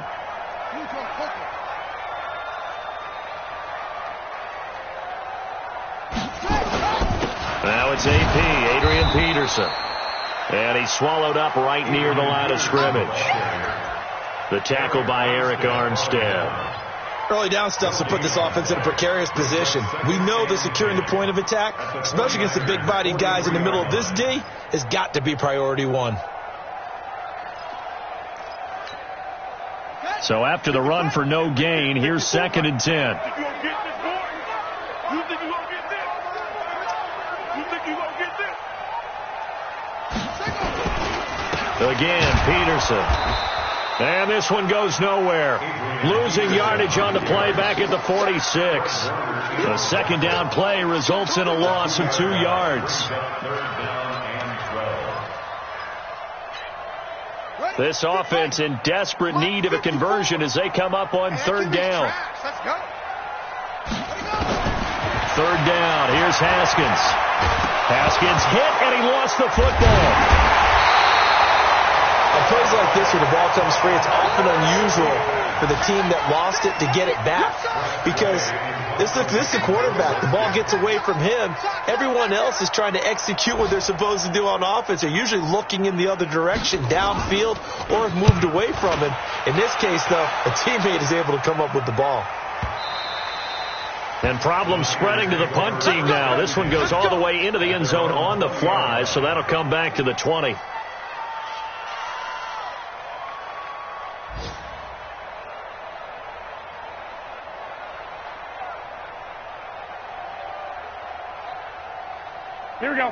Now it's AP, Adrian Peterson. And he's swallowed up right near the line of scrimmage. The tackle by Eric Armstead. Early down stuff to put this offense in a precarious position. We know that securing the point of attack, especially against the big-bodied guys in the middle of this D, has got to be priority one. So after the run for no gain, here's 2nd and 10. Again, Peterson. And this one goes nowhere. Losing yardage on the play back at the 46. The 2nd down play results in a loss of 2 yards. This offense in desperate need of a conversion as they come up on 3rd down. 3rd down. Here's Haskins. Haskins hit, and he lost the football. On plays like this where the ball comes free, it's often unusual for the team that lost it to get it back. Because this is the quarterback. The ball gets away from him. Everyone else is trying to execute what they're supposed to do on offense. They're usually looking in the other direction, downfield, or have moved away from him. In this case, though, a teammate is able to come up with the ball. And problems spreading to the punt team now. This one goes all the way into the end zone on the fly, so that'll come back to the 20.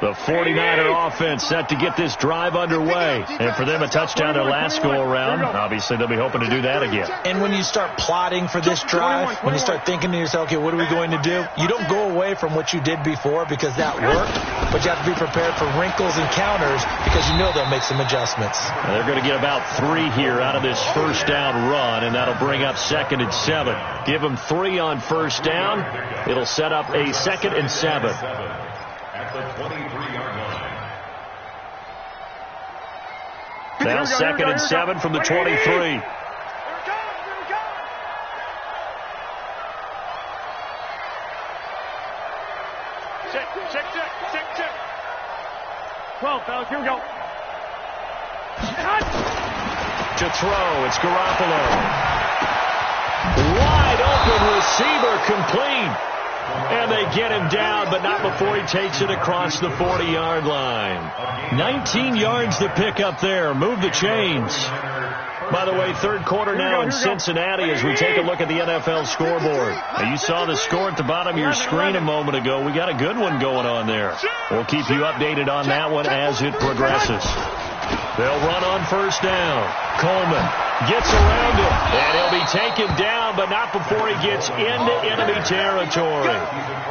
The 49er offense set to get this drive underway. And for them, a touchdown their last go-around. Obviously, they'll be hoping to do that again. And when you start plotting for this drive, when you start thinking to yourself, okay, what are we going to do? You don't go away from what you did before because that worked, but you have to be prepared for wrinkles and counters because you know they'll make some adjustments. Now they're going to get about 3 here out of this 1st down run, and that'll bring up 2nd and 7. Give them 3 on 1st down. It'll set up a 2nd and 7. At the 23-yard line. Now 2nd and 7 from the 23. Check. 12, fellas, here we go. To throw, it's Garoppolo. Wide open receiver, complete. And they get him down, but not before he takes it across the 40-yard line. 19 yards to pick up there. Move the chains. By the way, 3rd quarter now in Cincinnati as we take a look at the NFL scoreboard. Now, you saw the score at the bottom of your screen a moment ago. We got a good one going on there. We'll keep you updated on that one as it progresses. They'll run on 1st down. Coleman gets around him, and he'll be taken down, but not before he gets into enemy territory.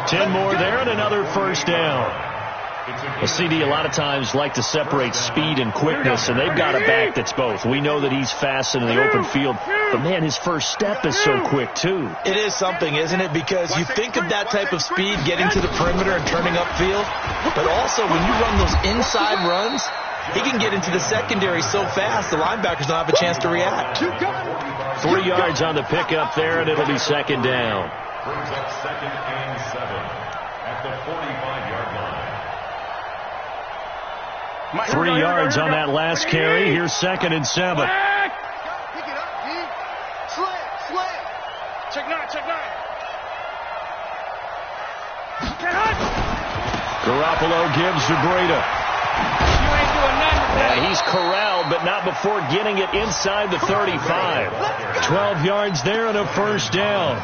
10 more there and another 1st down. A CD a lot of times like to separate speed and quickness, and they've got a back that's both. We know that he's fast in the open field, but man, his first step is so quick too. It is something, isn't it? Because you think of that type of speed getting to the perimeter and turning upfield, but also when you run those inside runs, he can get into the secondary so fast the linebackers don't have a chance to react. 3 yards on the pickup there, and it'll be 2nd down. Brings up 2nd and 7 at the 45-yard line. 3 yards on that last carry. Here's 2nd and 7. Pick it up, D. Slam. Check 9. Garoppolo gives to Breida. And he's corralled, but not before getting it inside the 35. 12 yards there and a 1st down.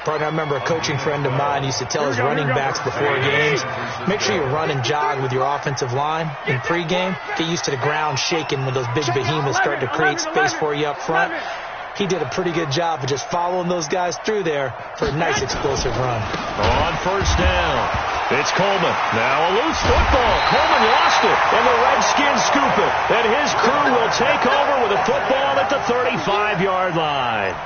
Partner, I remember a coaching friend of mine used to tell his running backs before games, make sure you run and jog with your offensive line in pregame. Get used to the ground shaking when those big behemoths start to create space for you up front. He did a pretty good job of just following those guys through there for a nice explosive run. On 1st down. It's Coleman. Now a loose football. Coleman lost it, and the Redskins scoop it. And his crew will take over with a football at the 35-yard line.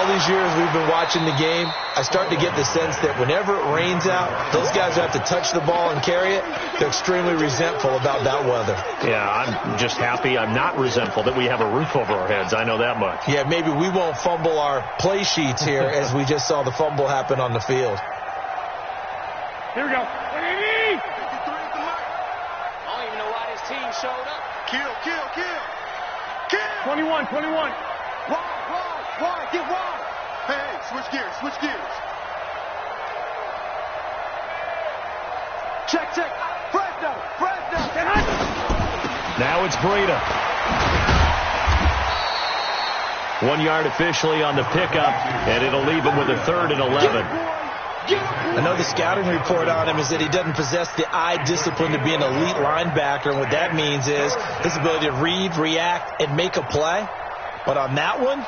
all these years we've been watching the game, I start to get the sense that whenever it rains out, those guys who have to touch the ball and carry it, they're extremely resentful about that weather. Yeah, I'm just happy I'm not resentful that we have a roof over our heads. I know that much. Yeah, maybe we won't fumble our play sheets here as we just saw the fumble happen on the field. Here we go. I don't even know why this team showed up. Kill. 21. Wide, get wide. Hey, switch gears. Check. Fresno. Now it's Breida. 1 yard officially on the pickup, and it'll leave him with a 3rd and 11. I know the scouting report on him is that he doesn't possess the eye discipline to be an elite linebacker, and what that means is his ability to read, react, and make a play. But on that one,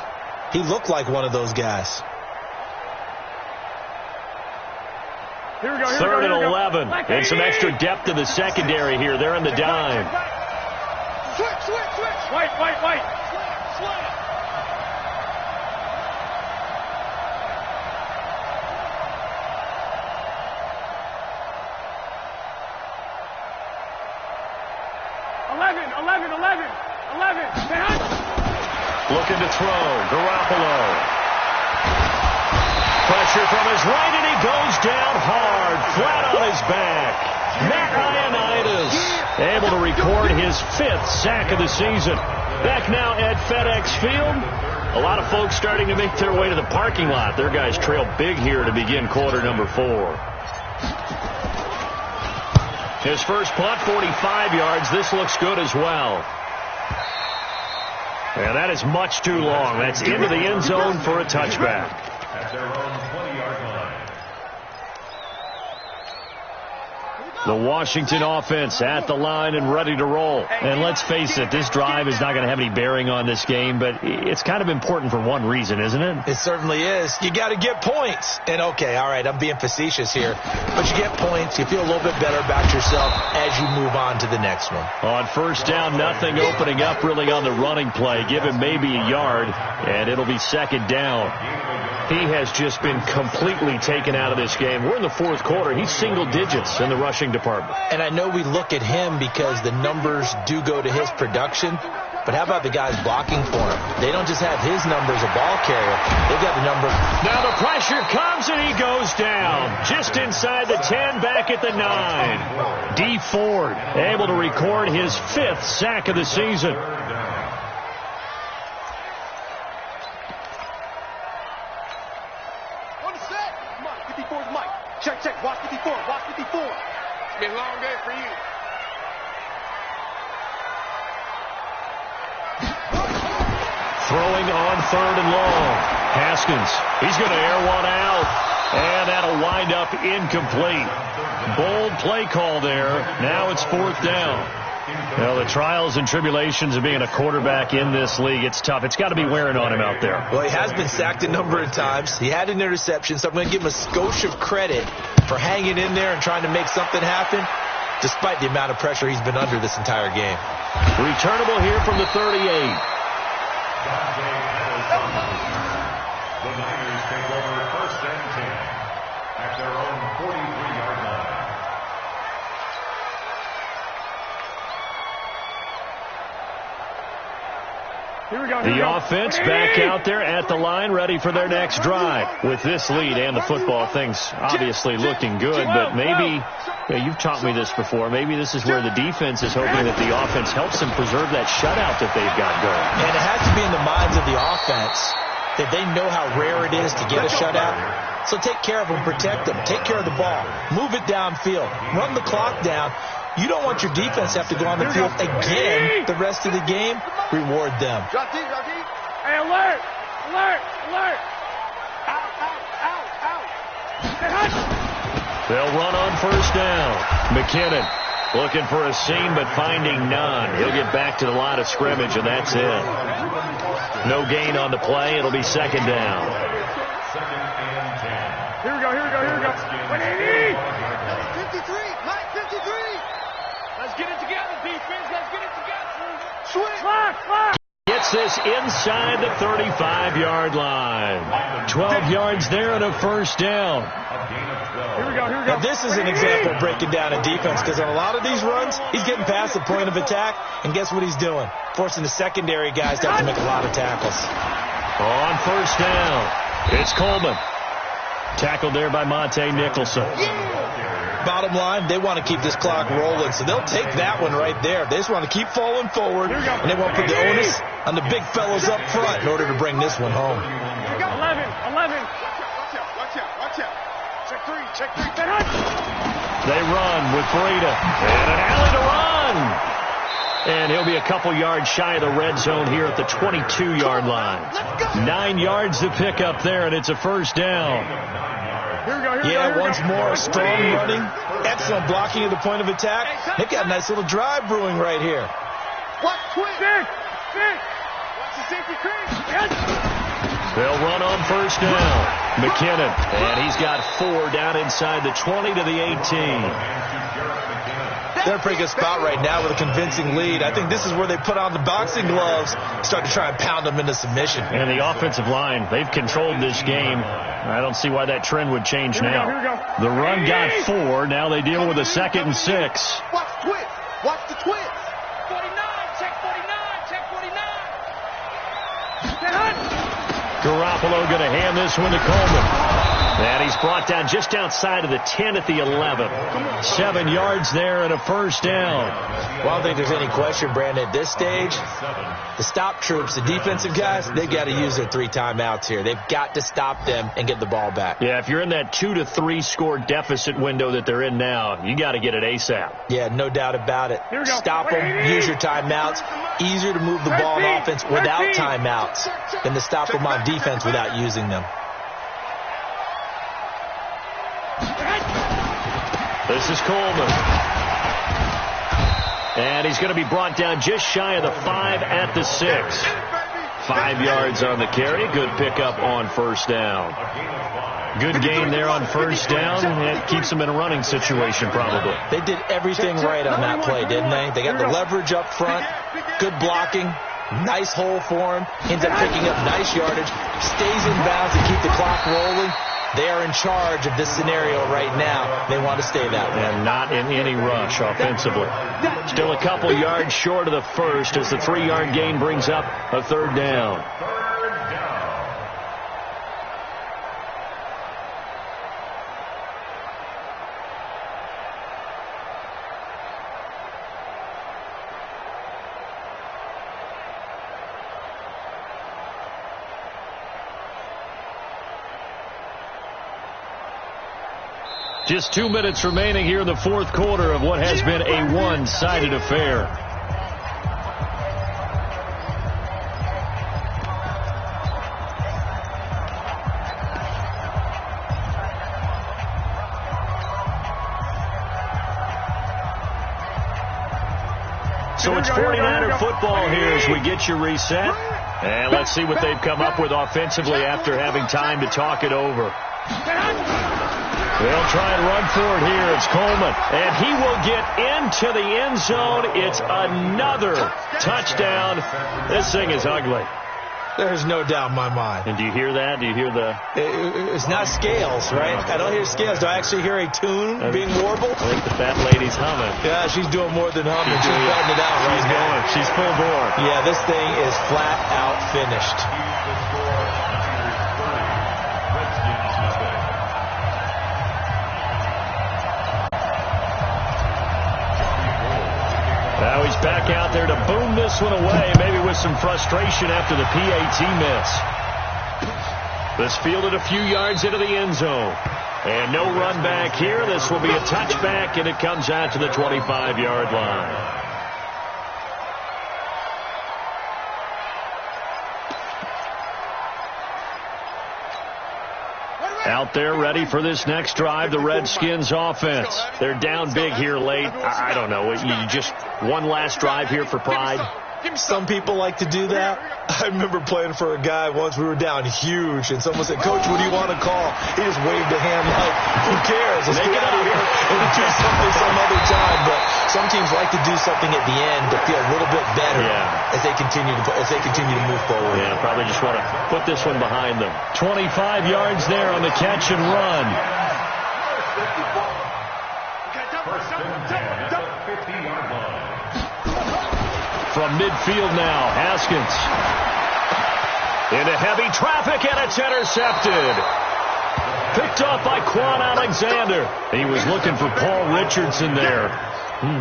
he looked like one of those guys. Here we go. 3rd and 11. And some extra depth in the secondary here. They're in the dime. Switch. White. Slant. Looking to throw. Garoppolo. Pressure from his right, and he goes down hard, flat on his back. Matt Ioannidis able to record his 5th sack of the season. Back now at FedEx Field. A lot of folks starting to make their way to the parking lot. Their guys trail big here to begin quarter number 4. His first punt, 45 yards. This looks good as well. And that is much too long. That's into the end zone for a touchback. At their own 20-yard line. The Washington offense at the line and ready to roll. And let's face it, this drive is not going to have any bearing on this game, but it's kind of important for one reason, isn't it? It certainly is. You got to get points. And okay, all right, I'm being facetious here, but you get points. You feel a little bit better about yourself as you move on to the next one. On first down, nothing opening up really on the running play. Give him maybe a yard, and it'll be 2nd down. He has just been completely taken out of this game. We're in the 4th quarter. He's single digits in the rushing department. And I know we look at him because the numbers do go to his production, but how about the guys blocking for him? They don't just have his number as a ball carrier. They've got the number. Now the pressure comes, and he goes down. Just inside the 10, back at the 9. D. Ford able to record his 5th sack of the season. Check. Watch 54. It's been a long day for you. Throwing on 3rd and long. Haskins. He's going to air one out. And that'll wind up incomplete. Bold play call there. Now it's 4th down. Well, the trials and tribulations of being a quarterback in this league, it's tough. It's got to be wearing on him out there. Well, he has been sacked a number of times. He had an interception, so I'm going to give him a skosh of credit for hanging in there and trying to make something happen, despite the amount of pressure he's been under this entire game. Returnable here from the 38. The Niners take over 1st and 10 at their own 43-yard line. The offense back out there at the line, ready for their next drive. With this lead and the football, things obviously looking good, but maybe, you've taught me this before, maybe this is where the defense is hoping that the offense helps them preserve that shutout that they've got going. And it has to be in the minds of the offense that they know how rare it is to get a shutout. So take care of them, protect them, take care of the ball, move it downfield, run the clock down. You don't want your defense to have to go on the field again the rest of the game. Reward them. Drop deep. Hey, alert! Out! They'll run on first down. McKinnon looking for a seam, but finding none. He'll get back to the line of scrimmage, and that's it. No gain on the play. It'll be 2nd down. 2nd and 10. Here we go. 180! 53. Mike, 53. Let's get it together, defense. Let's get it together. Switch. Clock. Gets this inside the 35-yard line. 12 yards there and a first down. Here we go. Now, this is an example of breaking down a defense, because on a lot of these runs, he's getting past the point of attack, and guess what he's doing? Forcing the secondary guys to have to make a lot of tackles. On first down, it's Coleman. Tackled there by Monte Nicholson. Bottom line, they want to keep this clock rolling, so they'll take that one right there. They just want to keep falling forward, and they won't put the onus on the big fellows up front in order to bring this one home. 11. Watch out. Check three. They run with Breida. And an alley to run. And he'll be a couple yards shy of the red zone here at the 22-yard line. 9 yards to pick up there, and it's a first down. Here we go. Once more, strong running, excellent blocking at the point of attack. They've got a nice little drive brewing right here. What? Watch the safety crease. Yes. They'll run on first down. McKinnon, and he's got 4 down inside the 20 to the 18. They're in a pretty good spot right now with a convincing lead. I think this is where they put on the boxing gloves, start to try and pound them into submission. And the offensive line, they've controlled this game. I don't see why that trend would change now. Here we go. The run got 4. Now they deal with a 2nd and 6. Watch the twins. 49. Check 49. Garoppolo going to hand this one to Coleman. And he's brought down just outside of the 10 at the 11. 7 yards there and a first down. Well, I don't think there's any question, Brandon, at this stage, the stop troops, the defensive guys, they've got to use their 3 timeouts here. They've got to stop them and get the ball back. Yeah, if you're in that 2 to 3 score deficit window that they're in now, you got to get it ASAP. Yeah, no doubt about it. Here we go. Stop them, use your timeouts. Easier to move the ball on offense without timeouts than to stop them on defense without using them. This is Coleman. And he's going to be brought down just shy of the 5 at the 6. 5 yards on the carry. Good pickup on first down. Good gain there on first down. It keeps them in a running situation probably. They did everything right on that play, didn't they? They got the leverage up front, good blocking, nice hole for him, ends up picking up nice yardage, stays in bounds to keep the clock rolling. They are in charge of this scenario right now. They want to stay that way. And not in any rush offensively. Still a couple yards short of the first as the 3-yard gain brings up a third down. Just 2 minutes remaining here in the fourth quarter of what has been a one-sided affair. So it's 49er football here as we get you reset. And let's see what they've come up with offensively after having time to talk it over. They'll try and run for it here. It's Coleman. And he will get into the end zone. It's another touchdown. This thing is ugly. There's no doubt in my mind. And do you hear that? Do you hear the... It's not scales, right? I don't hear scales. Do I actually hear a tune being warbled? I think the fat lady's humming. Yeah, she's doing more than humming. She's belting it out right She's now. going. She's full bore. Yeah, this thing is flat out finished. Now he's back out there to boom this one away, maybe with some frustration after the PAT miss. This fielded a few yards into the end zone. And no run back here. This will be a touchback, and it comes out to the 25-yard line. Out there ready for this next drive, the Redskins offense. They're down big here late. I don't know. You just one last drive here for pride? Some people like to do that. I remember playing for a guy once. We were down huge, and someone said, "Coach, what do you want to call?" He just waved a hand like, "Who cares? Let's get out of here and do something some other time." But some teams like to do something at the end to feel a little bit better as they continue to move forward. Yeah, probably just want to put this one behind them. 25 yards there on the catch and run. From midfield now, Haskins. Into heavy traffic, and it's intercepted. Picked off by Quan Alexander. He was looking for Paul Richardson there.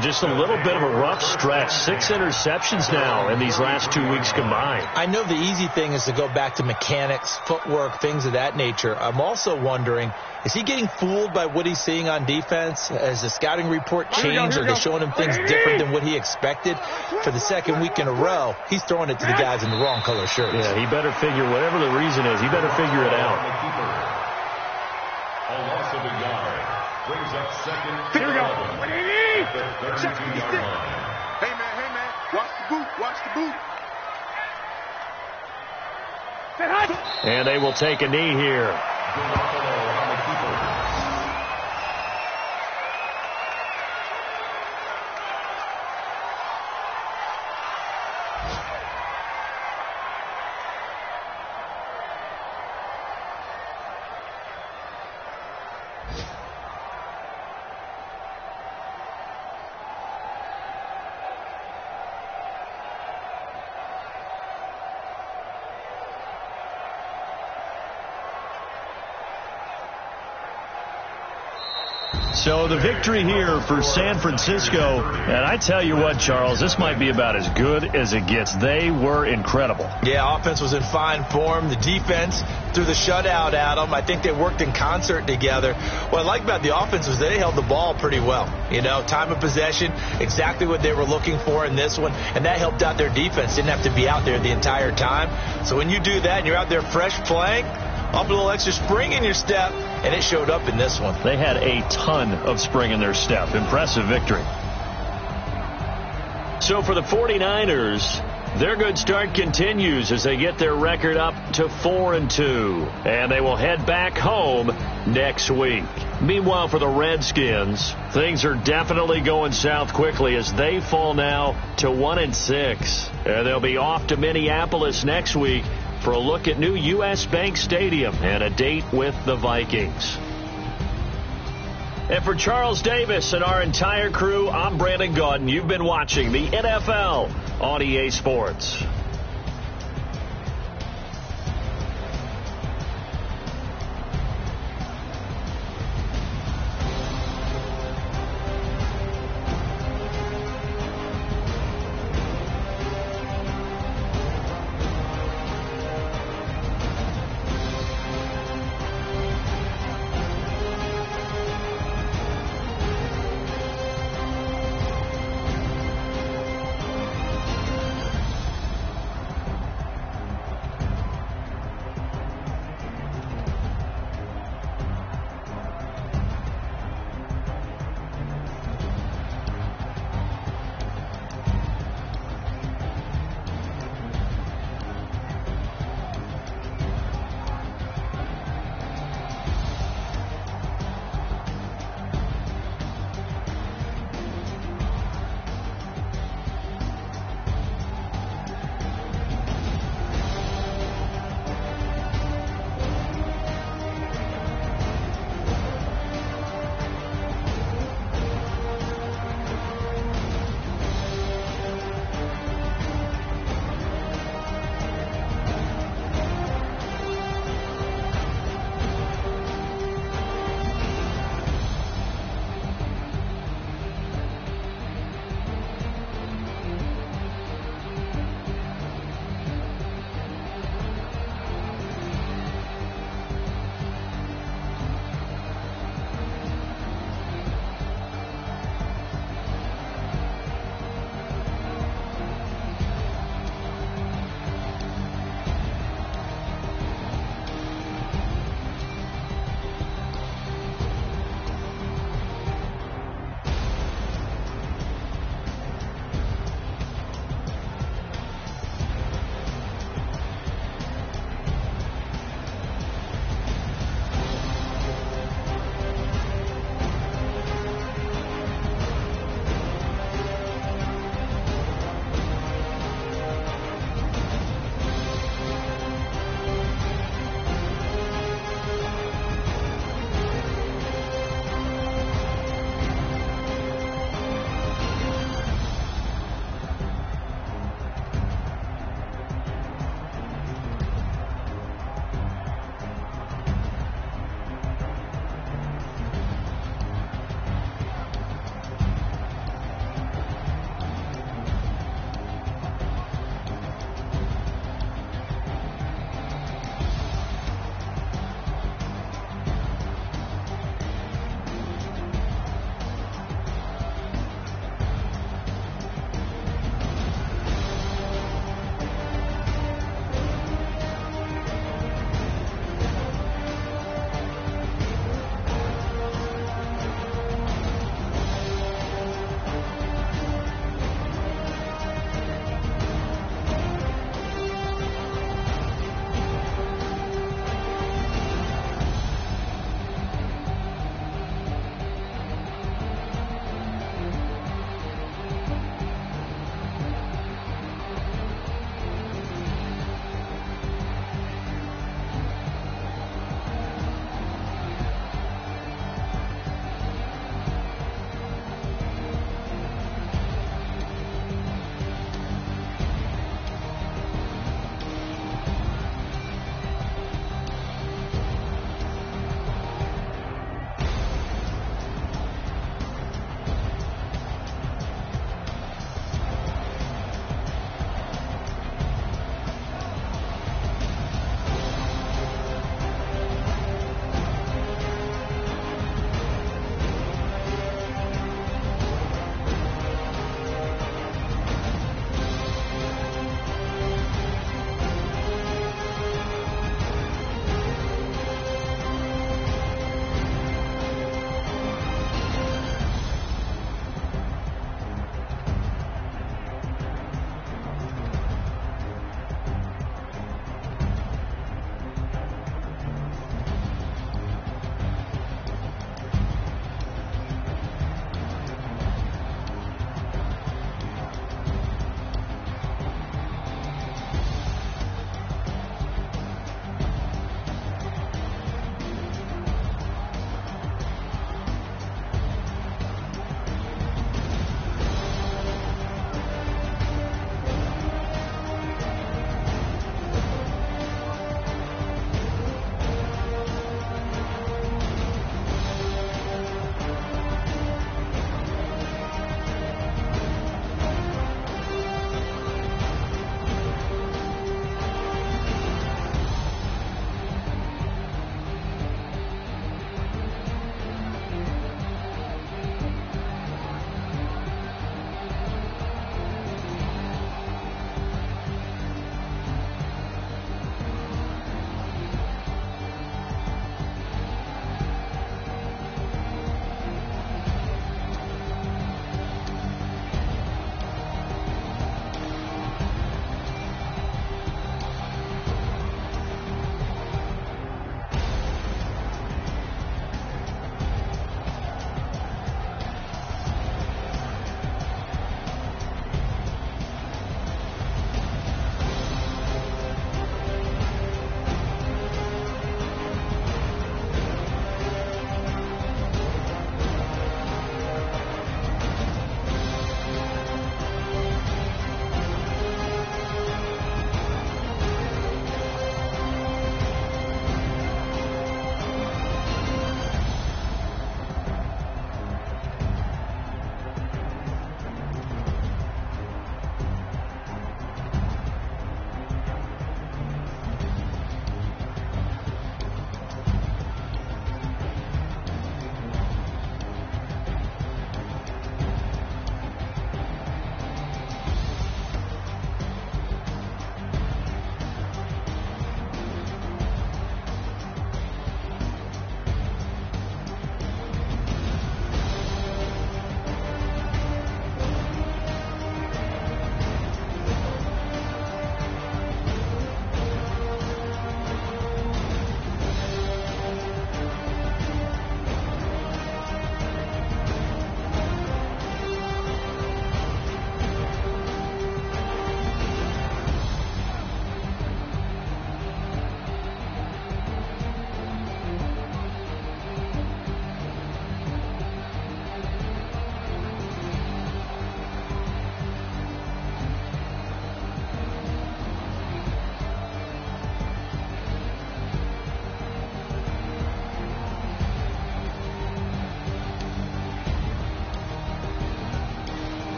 Just a little bit of a rough stretch. 6 interceptions now in these last 2 weeks combined. I know the easy thing is to go back to mechanics, footwork, things of that nature. I'm also wondering, is he getting fooled by what he's seeing on defense? Has the scouting report changed? Are they showing him things different than what he expected? For the second week in a row, he's throwing it to the guys in the wrong color shirts. Yeah, he better figure, whatever the reason is, he better figure it out. A loss of a yard. Brings up second. Here we go. Check the stick. Hey, man. Watch the boot. Watch the boot. And they will take a knee here. Garoppolo on the keeper. So the victory here for San Francisco, and I tell you what, Charles, this might be about as good as it gets. They were incredible. Yeah, offense was in fine form. The defense threw the shutout at them. I think they worked in concert together. What I like about the offense was they held the ball pretty well. You know, time of possession, exactly what they were looking for in this one, and that helped out their defense. Didn't have to be out there the entire time. So when you do that and you're out there fresh playing, up a little extra spring in your step, and it showed up in this one. They had a ton of spring in their step. Impressive victory. So for the 49ers, their good start continues as they get their record up to 4-2. And they will head back home next week. Meanwhile, for the Redskins, things are definitely going south quickly as they fall now to 1-6. And they'll be off to Minneapolis next week for a look at new U.S. Bank Stadium and a date with the Vikings. And for Charles Davis and our entire crew, I'm Brandon Gaudin. You've been watching the NFL on EA Sports.